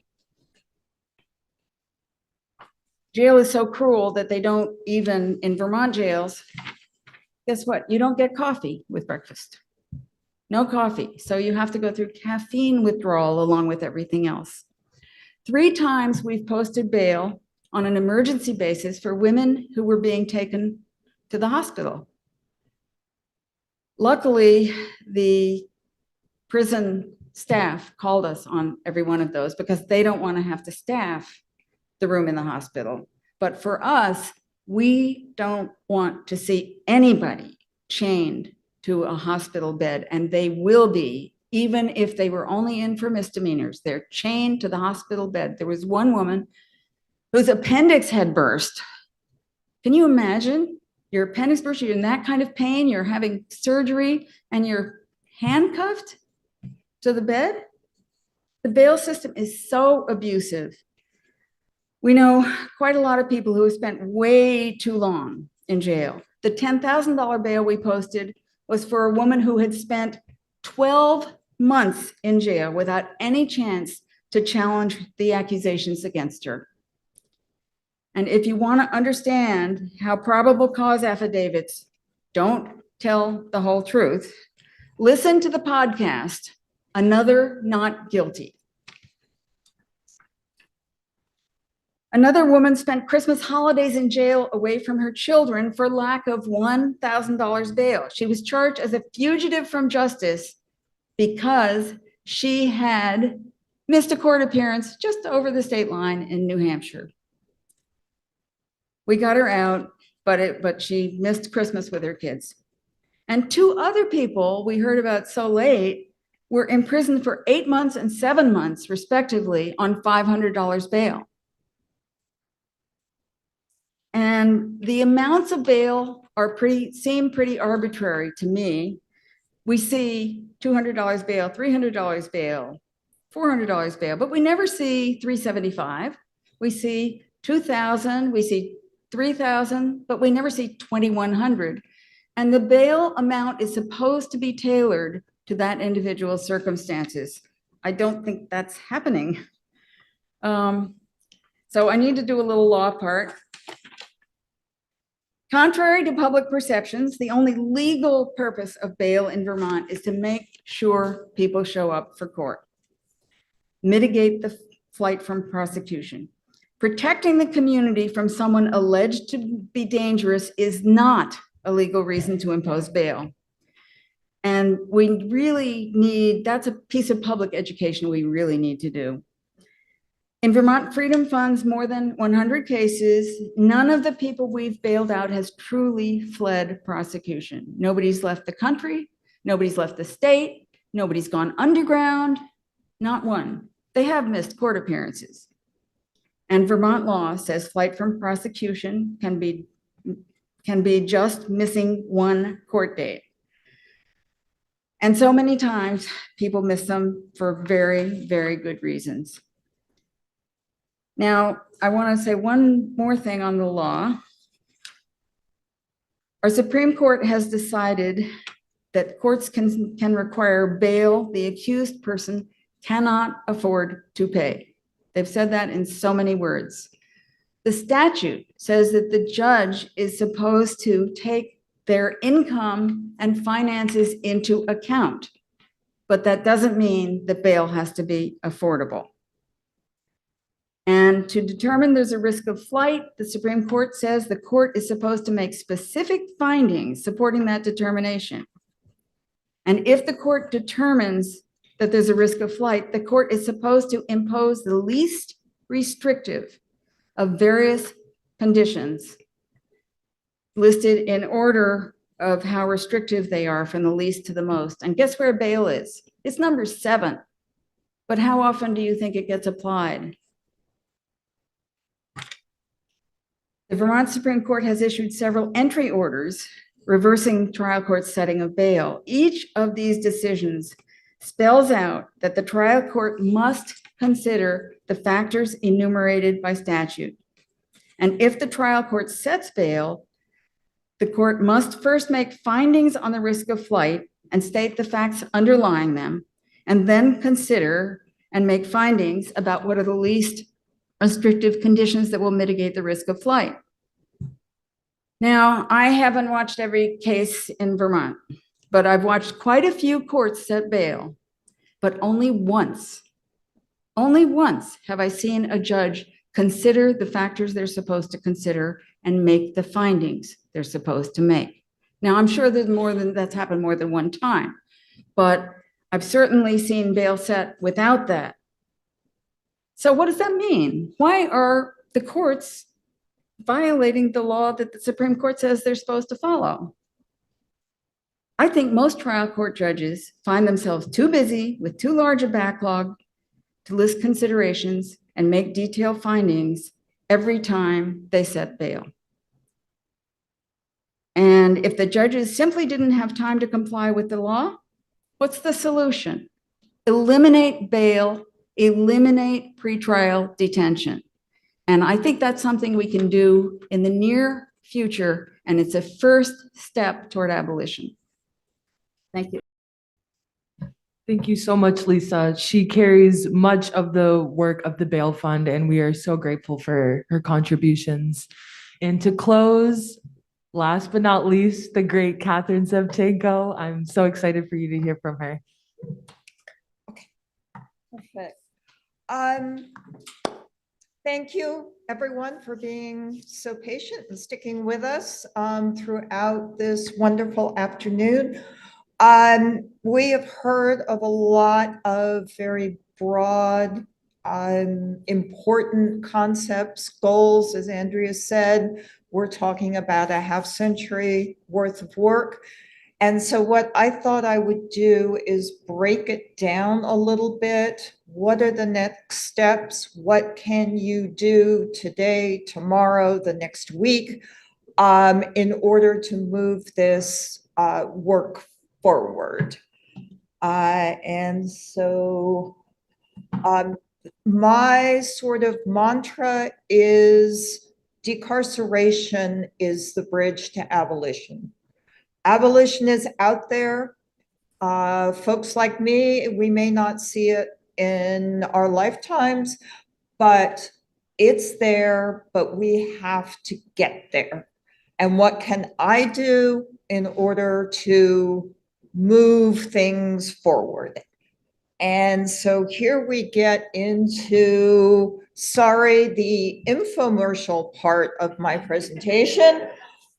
Jail is so cruel that they don't even, in Vermont jails, guess what? You don't get coffee with breakfast. No coffee. So you have to go through caffeine withdrawal along with everything else. 3 times we've posted bail on an emergency basis for women who were being taken to the hospital. Luckily, the prison staff called us on every one of those because they don't want to have to staff the room in the hospital. But for us, we don't want to see anybody chained to a hospital bed, and they will be, even if they were only in for misdemeanors. They're chained to the hospital bed. There was one woman whose appendix had burst. Can you imagine? Your appendix burst, you're in that kind of pain, you're having surgery, and you're handcuffed to the bed? The bail system is so abusive. We know quite a lot of people who have spent way too long in jail. The $10,000 bail we posted was for a woman who had spent 12 months in jail without any chance to challenge the accusations against her. And if you want to understand how probable cause affidavits don't tell the whole truth, listen to the podcast, Another Not Guilty. Another woman spent Christmas holidays in jail away from her children for lack of $1,000 bail. She was charged as a fugitive from justice because she had missed a court appearance just over the state line in New Hampshire. We got her out, but she missed Christmas with her kids. And 2 other people we heard about so late were in prison for 8 months and 7 months, respectively, on $500 bail. And the amounts of bail seem pretty arbitrary to me. We see $200 bail, $300 bail, $400 bail, but we never see $375. We see $2,000, we see $3,000, but we never see $2,100. And the bail amount is supposed to be tailored to that individual's circumstances. I don't think that's happening. So I need to do a little law part. Contrary to public perceptions, the only legal purpose of bail in Vermont is to make sure people show up for court, mitigate the flight from prosecution. Protecting the community from someone alleged to be dangerous is not a legal reason to impose bail. And we really need, that's a piece of public education we really need to do. In Vermont Freedom Fund's more than 100 cases, none of the people we've bailed out has truly fled prosecution. Nobody's left the country, nobody's left the state, nobody's gone underground, not one. They have missed court appearances. And Vermont law says flight from prosecution can be just missing one court date. And so many times people miss them for very, very good reasons. Now, I want to say one more thing on the law. Our Supreme Court has decided that courts can require bail the accused person cannot afford to pay. They've said that in so many words. The statute says that the judge is supposed to take their income and finances into account, but that doesn't mean that bail has to be affordable. And to determine there's a risk of flight, the Supreme Court says the court is supposed to make specific findings supporting that determination. And if the court determines that there's a risk of flight, the court is supposed to impose the least restrictive of various conditions listed in order of how restrictive they are from the least to the most. And guess where bail is? It's number 7. But how often do you think it gets applied? The Vermont Supreme Court has issued several entry orders reversing trial court's setting of bail. Each of these decisions spells out that the trial court must consider the factors enumerated by statute. And if the trial court sets bail, the court must first make findings on the risk of flight and state the facts underlying them, and then consider and make findings about what are the least restrictive conditions that will mitigate the risk of flight. Now, I haven't watched every case in Vermont, but I've watched quite a few courts set bail, but only once have I seen a judge consider the factors they're supposed to consider and make the findings they're supposed to make. Now, I'm sure that's happened more than one time, but I've certainly seen bail set without that. So what does that mean? Why are the courts violating the law that the Supreme Court says they're supposed to follow? I think most trial court judges find themselves too busy with too large a backlog to list considerations and make detailed findings every time they set bail. And if the judges simply didn't have time to comply with the law, what's the solution? Eliminate bail, eliminate pretrial detention. And I think that's something we can do in the near future, and it's a first step toward abolition. Thank you. Thank you so much, Lisa. She carries much of the work of the Bail Fund, and we are so grateful for her contributions. And to close, last but not least, the great Catherine Sevchenko. I'm so excited for you to hear from her. Perfect. Thank you, everyone, for being so patient and sticking with us throughout this wonderful afternoon. We have heard of a lot of very broad, important concepts, goals, as Andrea said. We're talking about a half century worth of work. And so what I thought I would do is break it down a little bit. What are the next steps? What can you do today, tomorrow, the next week in order to move this work forward? And so my sort of mantra is decarceration is the bridge to abolition. Abolition is out there. Folks like me, we may not see it in our lifetimes, but it's there, but we have to get there. And what can I do in order to move things forward? And so here we get into, sorry, the infomercial part of my presentation.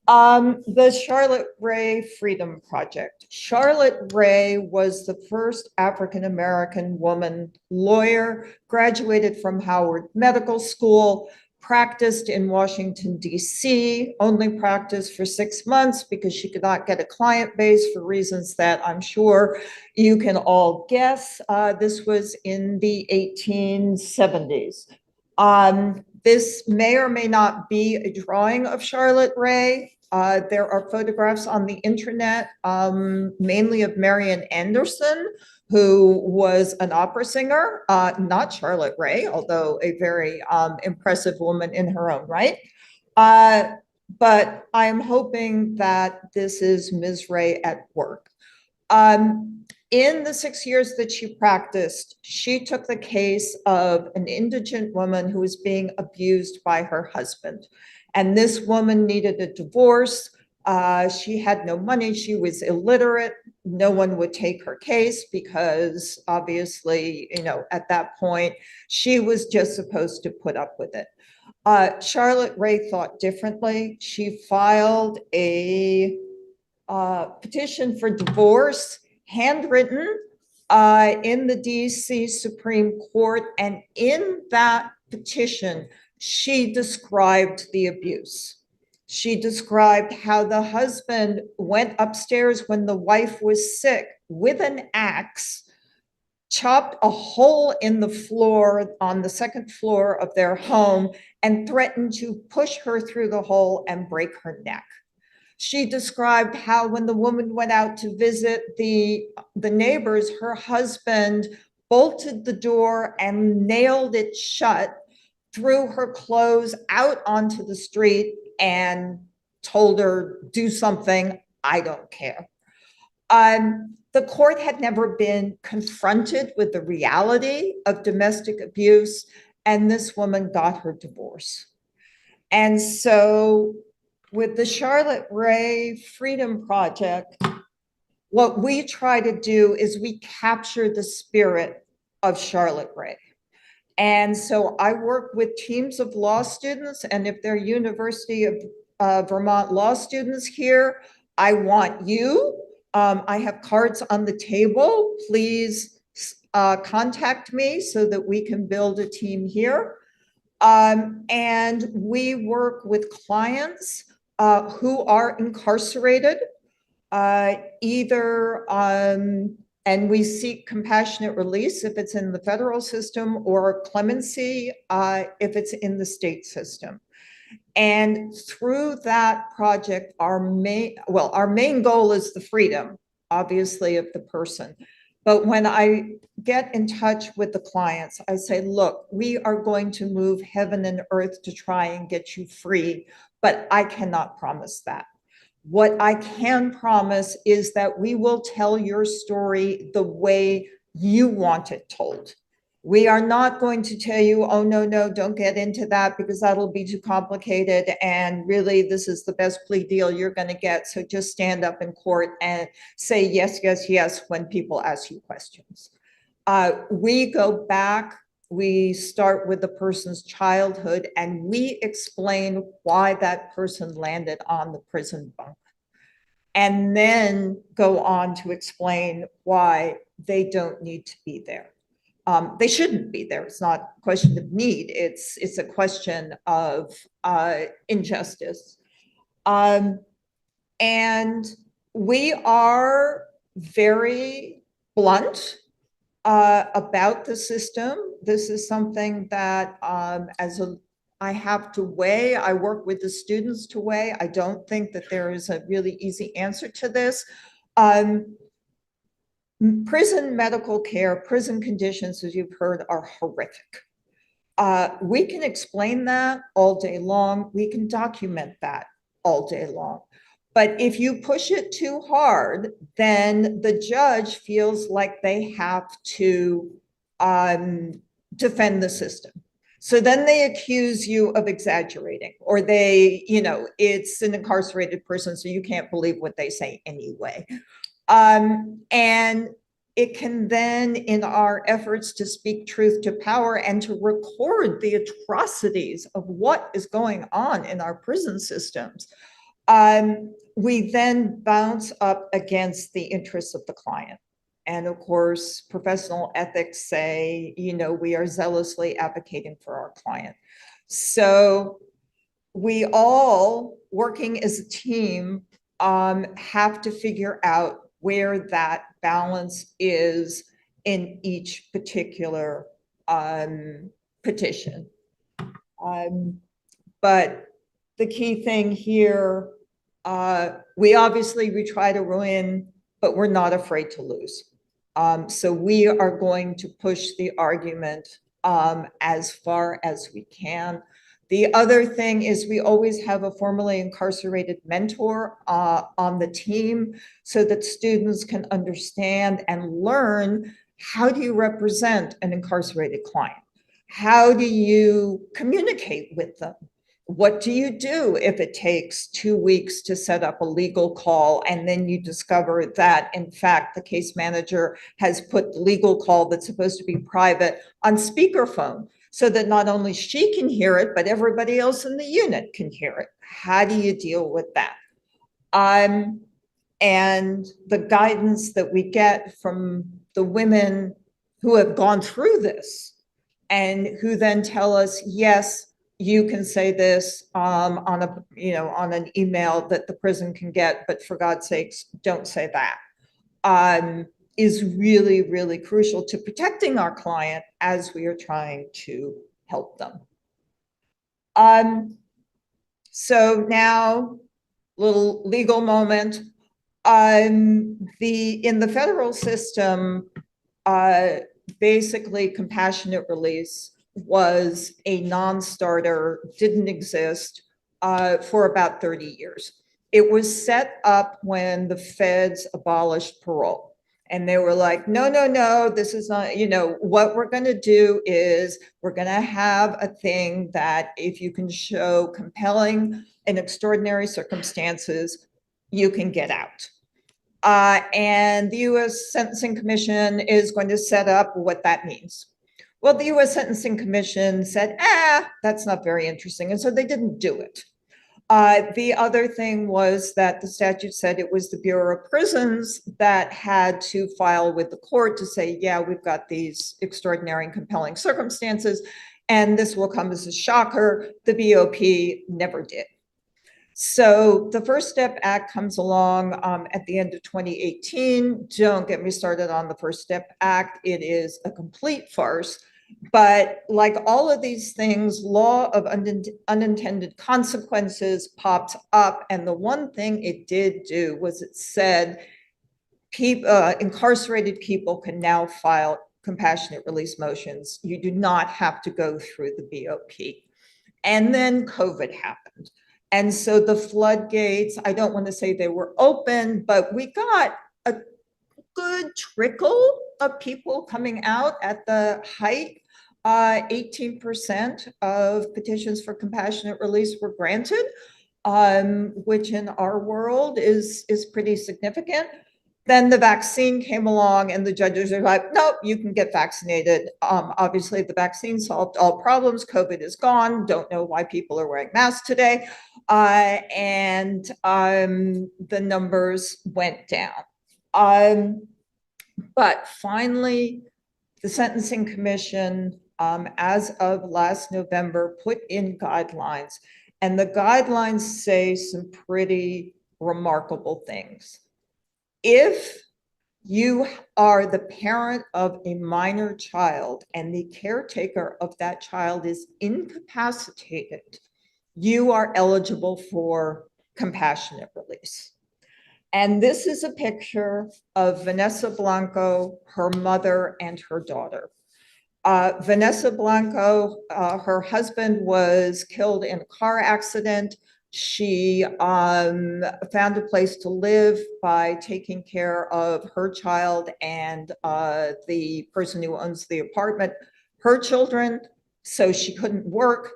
The Charlotte Ray Freedom Project. Charlotte Ray was the first African-American woman lawyer, graduated from Howard Medical School, practiced in Washington, D.C., only practiced for 6 months because she could not get a client base for reasons that I'm sure you can all guess. This was in the 1870s. This may or may not be a drawing of Charlotte Ray. There are photographs on the internet, mainly of Marian Anderson, who was an opera singer, not Charlotte Ray, although a very impressive woman in her own right. But I'm hoping that this is Ms. Ray at work. In the 6 years that she practiced, she took the case of an indigent woman who was being abused by her husband. And this woman needed a divorce. She had no money. She was illiterate. No one would take her case because obviously, you know, at that point, she was just supposed to put up with it. Charlotte Ray thought differently. She filed a petition for divorce, handwritten in the DC Supreme Court. And in that petition, she described the abuse. She described how the husband went upstairs when the wife was sick with an axe, chopped a hole in the floor on the second floor of their home, and threatened to push her through the hole and break her neck. She described how when the woman went out to visit the neighbors, her husband bolted the door and nailed it shut, threw her clothes out onto the street and told her, do something, I don't care. The court had never been confronted with the reality of domestic abuse, and this woman got her divorce. And so with the Charlotte Ray Freedom Project, what we try to do is we capture the spirit of Charlotte Ray. And so I work with teams of law students, and if they're University of Vermont law students here, I want you. I have cards on the table. Please contact me so that we can build a team here. And we work with clients who are incarcerated, and we seek compassionate release if it's in the federal system, or clemency if it's in the state system. And through that project, our main goal is the freedom, obviously, of the person. But when I get in touch with the clients, I say, look, we are going to move heaven and earth to try and get you free, but I cannot promise that. What I can promise is that we will tell your story the way you want it told. We are not going to tell you, oh, no, don't get into that because that'll be too complicated. And really, this is the best plea deal you're going to get. So just stand up in court and say yes, yes, yes when people ask you questions. We go back, we start with the person's childhood, and we explain why that person landed on the prison bunk. And then go on to explain why they don't need to be there. They shouldn't be there. It's not a question of need. It's a question of injustice. And we are very blunt about the system. This is something that I have to weigh. I work with the students to weigh. I don't think that there is a really easy answer to this. Prison medical care, prison conditions, as you've heard, are horrific. We can explain that all day long. We can document that all day long. But if you push it too hard, then the judge feels like they have to defend the system. So then they accuse you of exaggerating, or it's an incarcerated person, so you can't believe what they say anyway. And it can then, in our efforts to speak truth to power and to record the atrocities of what is going on in our prison systems, we then bounce up against the interests of the client. And of course, professional ethics say, we are zealously advocating for our client. So we all, working as a team, have to figure out where that balance is in each particular petition. But the key thing here, we try to win, but we're not afraid to lose. So we are going to push the argument as far as we can. The other thing is we always have a formerly incarcerated mentor on the team so that students can understand and learn, how do you represent an incarcerated client? How do you communicate with them? What do you do if it takes 2 weeks to set up a legal call and then you discover that, in fact, the case manager has put the legal call that's supposed to be private on speakerphone so that not only she can hear it, but everybody else in the unit can hear it? How do you deal with that? And the guidance that we get from the women who have gone through this and who then tell us, yes, you can say this on an email that the prison can get, but for God's sakes, don't say that, is really, really crucial to protecting our client as we are trying to help them. So now, little legal moment. In the federal system, basically compassionate release was a non-starter, didn't exist for about 30 years. It was set up when the feds abolished parole. And they were like, no, no, no, this is not, what we're going to do is we're going to have a thing that if you can show compelling and extraordinary circumstances, you can get out. And the U.S. Sentencing Commission is going to set up what that means. Well, the U.S. Sentencing Commission said, that's not very interesting. And so they didn't do it. The other thing was that the statute said it was the Bureau of Prisons that had to file with the court to say, yeah, we've got these extraordinary and compelling circumstances, and this will come as a shocker. The BOP never did. So the First Step Act comes along at the end of 2018. Don't get me started on the First Step Act. It is a complete farce. But like all of these things, law of unintended consequences pops up. And the one thing it did do was it said incarcerated people can now file compassionate release motions. You do not have to go through the BOP. And then COVID happened. And so the floodgates, I don't want to say they were open, but we got a good trickle of people coming out at the height. 18% of petitions for compassionate release were granted, which in our world is pretty significant. Then the vaccine came along and the judges are like, nope, you can get vaccinated. Obviously, the vaccine solved all problems. COVID is gone. Don't know why people are wearing masks today. And the numbers went down. But finally, the Sentencing Commission, as of last November, put in guidelines. And the guidelines say some pretty remarkable things. If you are the parent of a minor child and the caretaker of that child is incapacitated, you are eligible for compassionate release. And this is a picture of Vanessa Blanco, her mother, and her daughter. Vanessa Blanco, her husband was killed in a car accident. She found a place to live by taking care of her child and the person who owns the apartment, her children, so she couldn't work.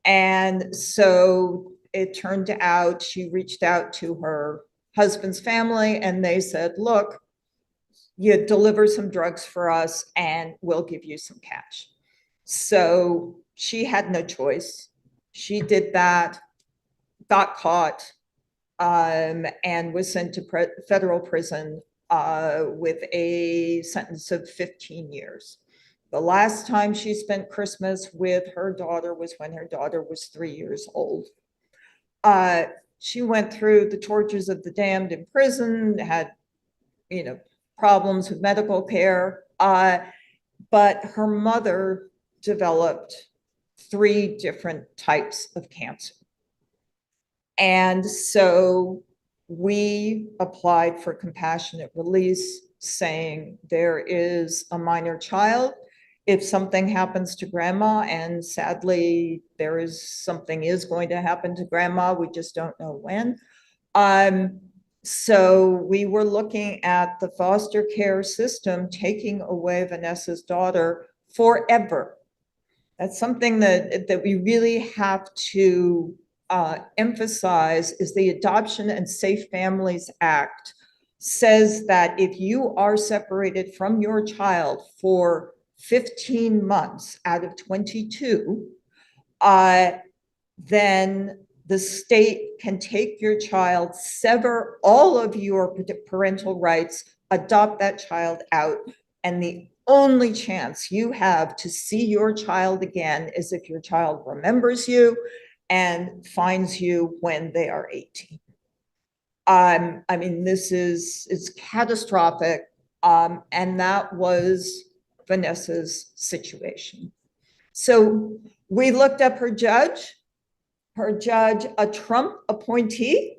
And so it turned out she reached out to her husband's family and they said, look, you deliver some drugs for us and we'll give you some cash. So she had no choice. She did that, got caught, and was sent to federal prison with a sentence of 15 years. The last time she spent Christmas with her daughter was when her daughter was 3 years old. She went through the tortures of the damned in prison, had, problems with medical care, but her mother developed 3 different types of cancer. And so we applied for compassionate release, saying there is a minor child. If something happens to grandma, and sadly, something is going to happen to grandma, we just don't know when. So we were looking at the foster care system taking away Vanessa's daughter forever. That's something that we really have to emphasize is the Adoption and Safe Families Act says that if you are separated from your child for 15 months out of 22, then the state can take your child, sever all of your parental rights, adopt that child out, and the only chance you have to see your child again is if your child remembers you and finds you when they are 18. I mean, this is catastrophic, and that was Vanessa's situation. So we looked up her judge. per judge, a Trump appointee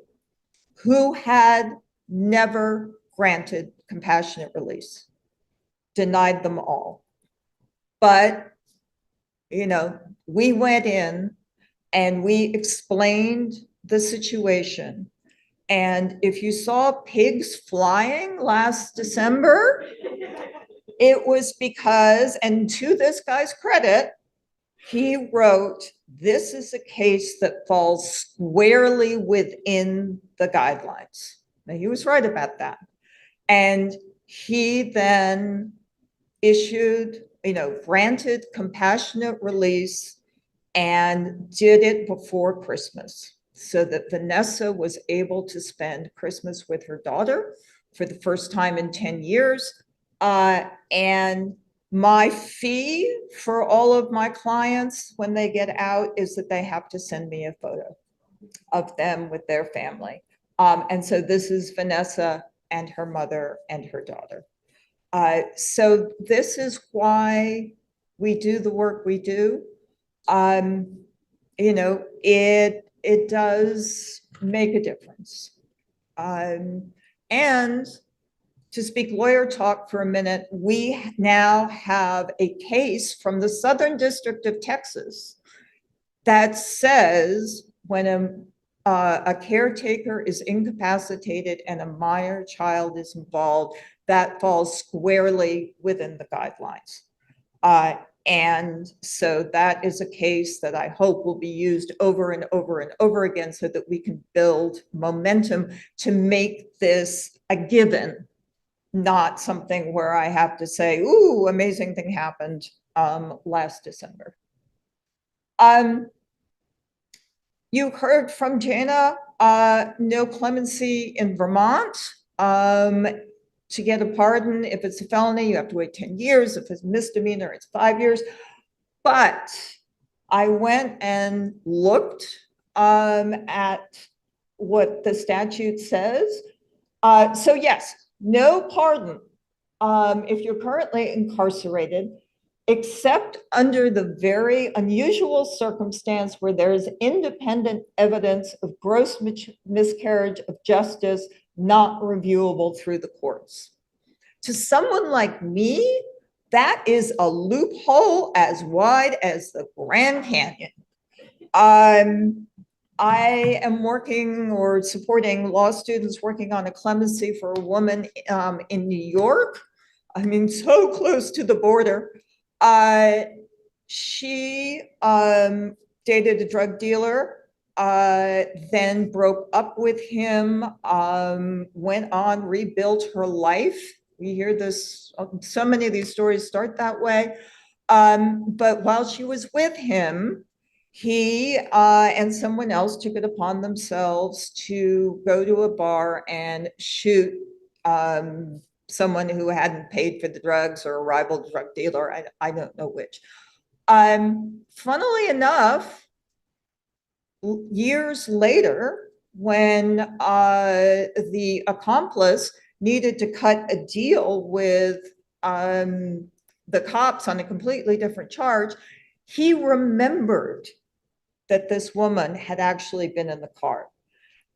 who had never granted compassionate release, denied them all. But, you know, we went in and we explained the situation. And if you saw pigs flying last December, it was because, and to this guy's credit, he wrote, this is a case that falls squarely within the guidelines. Now, he was right about that. And he then issued, granted compassionate release and did it before Christmas so that Vanessa was able to spend Christmas with her daughter for the first time in 10 years. And my fee for all of my clients when they get out is that they have to send me a photo of them with their family. And so this is Vanessa and her mother and her daughter. So this is why we do the work we do. It does make a difference. And to speak lawyer talk for a minute, we now have a case from the Southern District of Texas that says when a caretaker is incapacitated and a minor child is involved, that falls squarely within the guidelines. And so that is a case that I hope will be used over and over and over again so that we can build momentum to make this a given, not something where I have to say, ooh, amazing thing happened last December. You heard from Jana, no clemency in Vermont. To get a pardon, if it's a felony, you have to wait 10 years. If it's a misdemeanor, it's 5 years. But I went and looked at what the statute says. So yes, no pardon if you're currently incarcerated, except under the very unusual circumstance where there is independent evidence of gross miscarriage of justice not reviewable through the courts. To someone like me, that is a loophole as wide as the Grand Canyon. I am working or supporting law students working on a clemency for a woman in New York. I mean, so close to the border. She dated a drug dealer, then broke up with him, went on, rebuilt her life. We hear this, so many of these stories start that way. But while she was with him, he and someone else took it upon themselves to go to a bar and shoot someone who hadn't paid for the drugs or a rival drug dealer. I don't know which. Funnily enough, years later, when the accomplice needed to cut a deal with the cops on a completely different charge, he remembered that this woman had actually been in the car.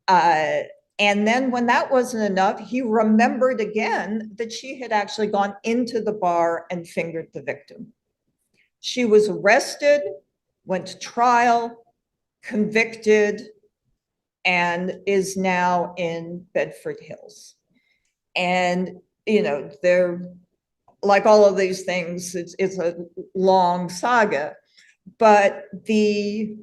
And then when that wasn't enough, he remembered again that she had actually gone into the bar and fingered the victim. She was arrested, went to trial, convicted, and is now in Bedford Hills. And, they're like all of these things, it's a long saga, but the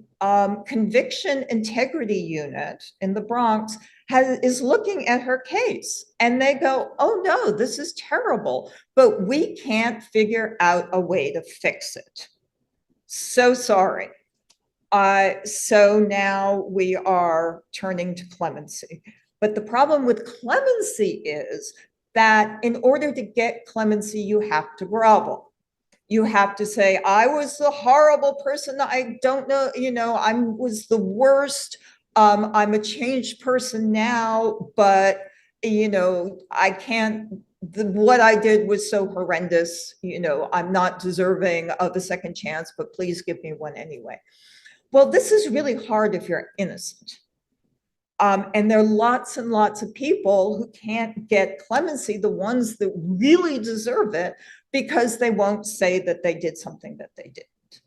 Conviction Integrity Unit in the Bronx is looking at her case and they go, oh no, this is terrible, but we can't figure out a way to fix it. So sorry. So now we are turning to clemency. But the problem with clemency is that in order to get clemency, you have to grovel. You have to say, I was the horrible person. I don't know, I was the worst. I'm a changed person now, but, I can't, what I did was so horrendous. I'm not deserving of a second chance, but please give me one anyway. Well, this is really hard if you're innocent. And there are lots and lots of people who can't get clemency, the ones that really deserve it, because they won't say that they did something that they didn't.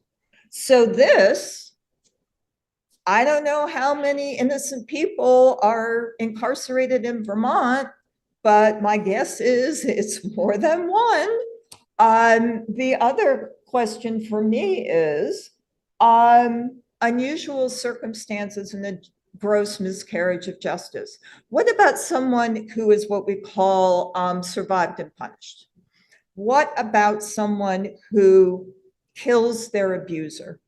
So this, I don't know how many innocent people are incarcerated in Vermont, but my guess is it's more than one. The other question for me is unusual circumstances in a gross miscarriage of justice. What about someone who is what we call survived and punished? What about someone who kills their abuser?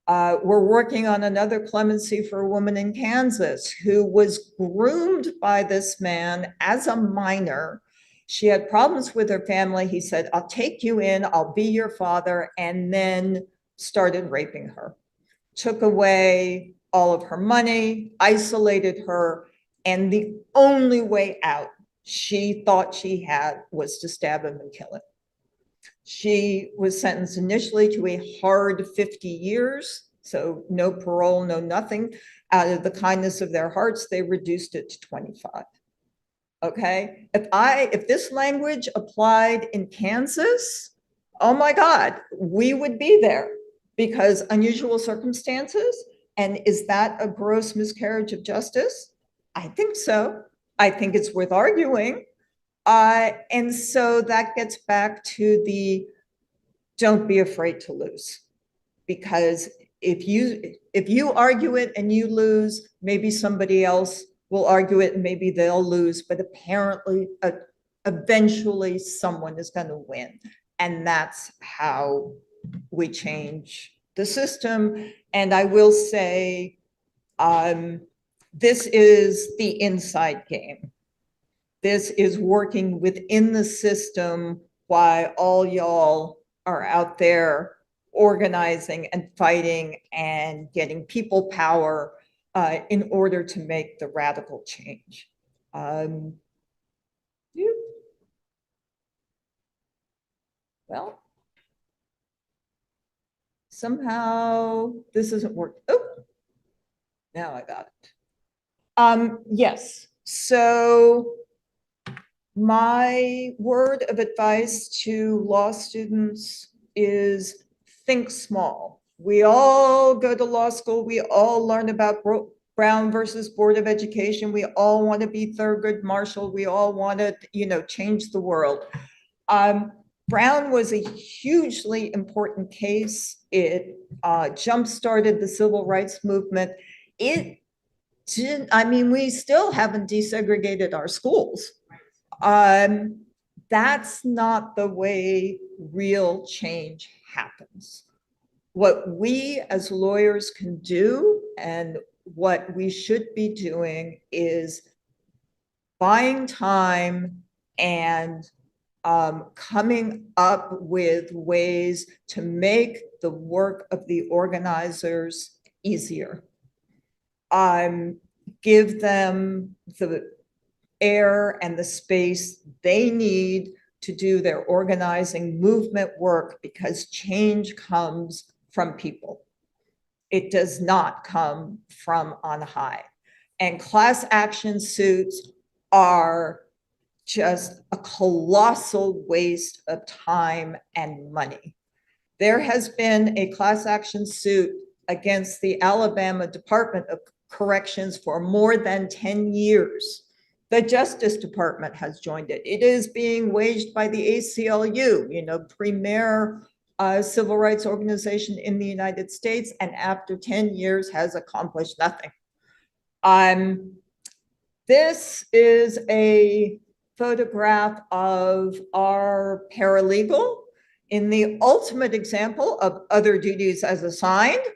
We're working on another clemency for a woman in Kansas who was groomed by this man as a minor. She had problems with her family. He said, I'll take you in, I'll be your father, and then started raping her. Took away all of her money, isolated her, and the only way out she thought she had was to stab him and kill him. She was sentenced initially to a hard 50 years, so no parole, no nothing. Out of the kindness of their hearts, they reduced it to 25. Okay, if this language applied in Kansas, oh my God, we would be there, because unusual circumstances. And is that a gross miscarriage of justice? I think so. I think it's worth arguing. And so that gets back to the don't be afraid to lose, because if you argue it and you lose, maybe somebody else will argue it and maybe they'll lose, but apparently eventually someone is going to win. And that's how we change the system. And I will say, this is the inside game. This is working within the system while all y'all are out there organizing and fighting and getting people power in order to make the radical change. Well, somehow this isn't working. Oh, now I got it. Yes, so my word of advice to law students is think small. We all go to law school. We all learn about Brown versus Board of Education. We all want to be Thurgood Marshall. We all want to, change the world. Brown was a hugely important case. It jump-started the civil rights movement. We still haven't desegregated our schools. That's not the way real change happens. What we as lawyers can do and what we should be doing is buying time and coming up with ways to make the work of the organizers easier. Give them the air and the space they need to do their organizing movement work, because change comes from people. It does not come from on high. And class action suits are just a colossal waste of time and money. There has been a class action suit against the Alabama Department of Corrections for more than 10 years. The Justice Department has joined it. It is being waged by the ACLU, premier civil rights organization in the United States, and after 10 years has accomplished nothing. This is a photograph of our paralegal in the ultimate example of other duties as assigned.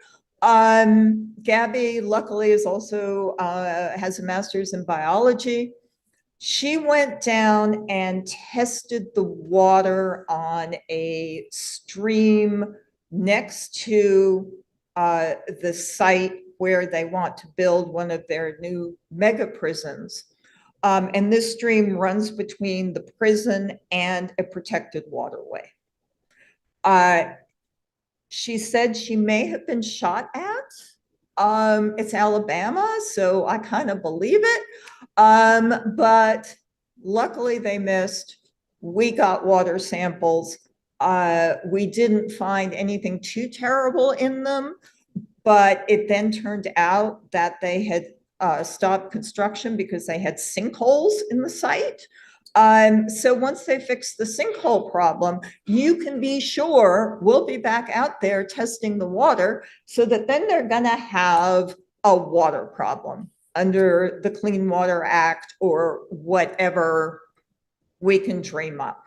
Gabby, luckily, is also has a master's in biology. She went down and tested the water on a stream next to the site where they want to build one of their new mega prisons. And this stream runs between the prison and a protected waterway. She said she may have been shot at. It's Alabama, so I kind of believe it. But luckily they missed. We got water samples. We didn't find anything too terrible in them, but it then turned out that they had stopped construction because they had sinkholes in the site. So once they fix the sinkhole problem, you can be sure we'll be back out there testing the water, so that then they're gonna have a water problem under the Clean Water Act or whatever we can dream up.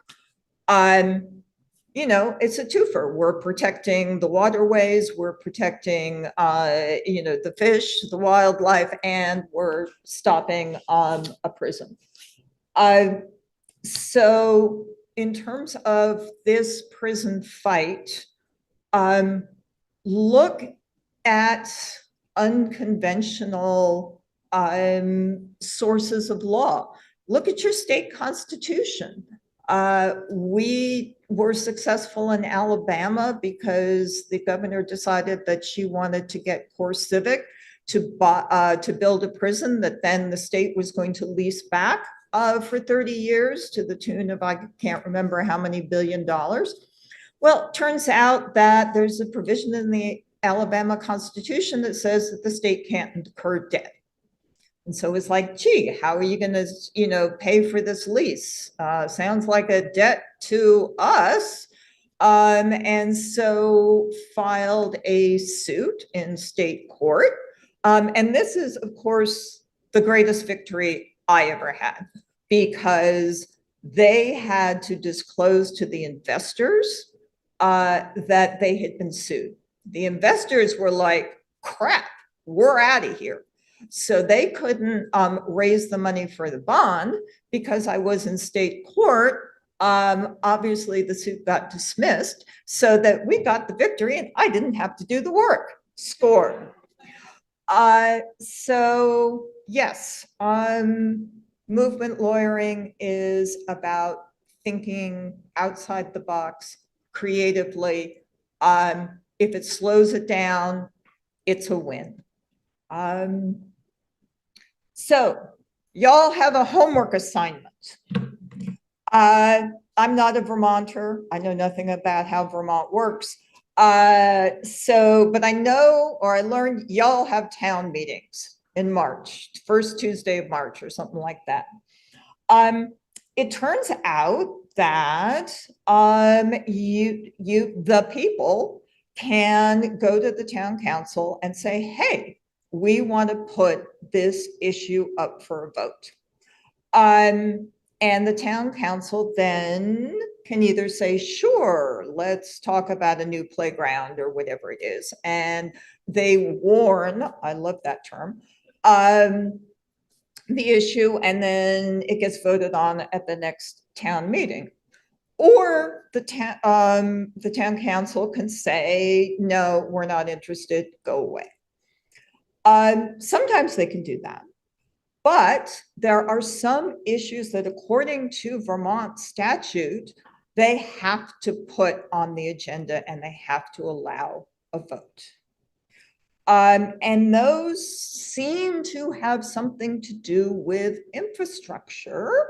You know, it's a twofer. We're protecting the waterways, we're protecting, you know, the fish, the wildlife, and we're stopping a prison. So in terms of this prison fight, look at unconventional sources of law. Look at your state constitution. We were successful in Alabama because the governor decided that she wanted to get Core Civic to build a prison that then the state was going to lease back for 30 years to the tune of, I can't remember how many $1 billion. Well, it turns out that there's a provision in the Alabama Constitution that says that the state can't incur debt. And so it's like, gee, how are you going to, you know, pay for this lease? Sounds like a debt to us. And so filed a suit in state court. And this is, of course, the greatest victory I ever had, because they had to disclose to the investors that they had been sued. The investors were like, crap, we're out of here. So they couldn't raise the money for the bond because I was in state court. Obviously, the suit got dismissed, so that we got the victory and I didn't have to do the work. Score. So yes, movement lawyering is about thinking outside the box creatively. If it slows it down, it's a win. So y'all have a homework assignment. I'm not a Vermonter. I know nothing about how Vermont works. But I know, or I learned, y'all have town meetings in March, first Tuesday of March or something like that. It turns out that the people can go to the town council and say, hey, we want to put this issue up for a vote. And the town council then can either say, sure, let's talk about a new playground or whatever it is. And they warn, I love that term, the issue, and then it gets voted on at the next town meeting. Or the town council can say, no, we're not interested, go away. Sometimes they can do that. But there are some issues that, according to Vermont statute, they have to put on the agenda and they have to allow a vote. And those seem to have something to do with infrastructure.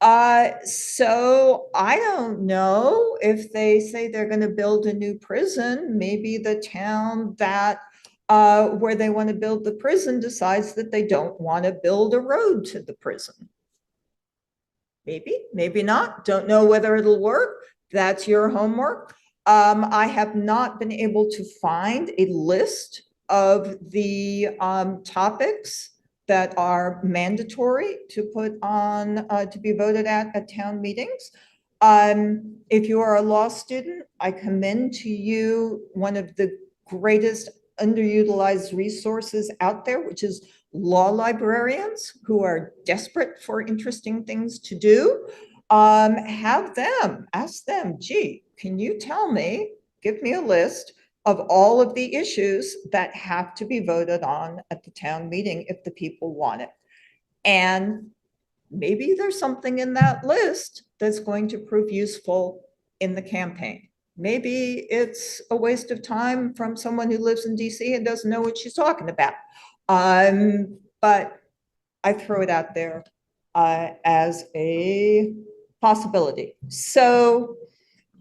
So I don't know if they say they're going to build a new prison, maybe the town that where they want to build the prison decides that they don't want to build a road to the prison. Maybe, maybe not. Don't know whether it'll work. That's your homework. I have not been able to find a list of the topics that are mandatory to put on, to be voted at town meetings. If you are a law student, I commend to you one of the greatest underutilized resources out there, which is law librarians who are desperate for interesting things to do. Have them, ask them, gee, can you tell me, give me a list of all of the issues that have to be voted on at the town meeting if the people want it. And maybe there's something in that list that's going to prove useful in the campaign. maybe it's a waste of time from someone who lives in DC and doesn't know what she's talking about. But I throw it out there as a possibility. So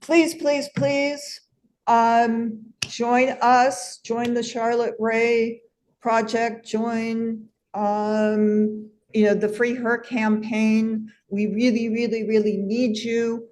please, please, please, join us, join the Charlotte Ray Project, join, the FreeHer campaign. We really, really, really need you.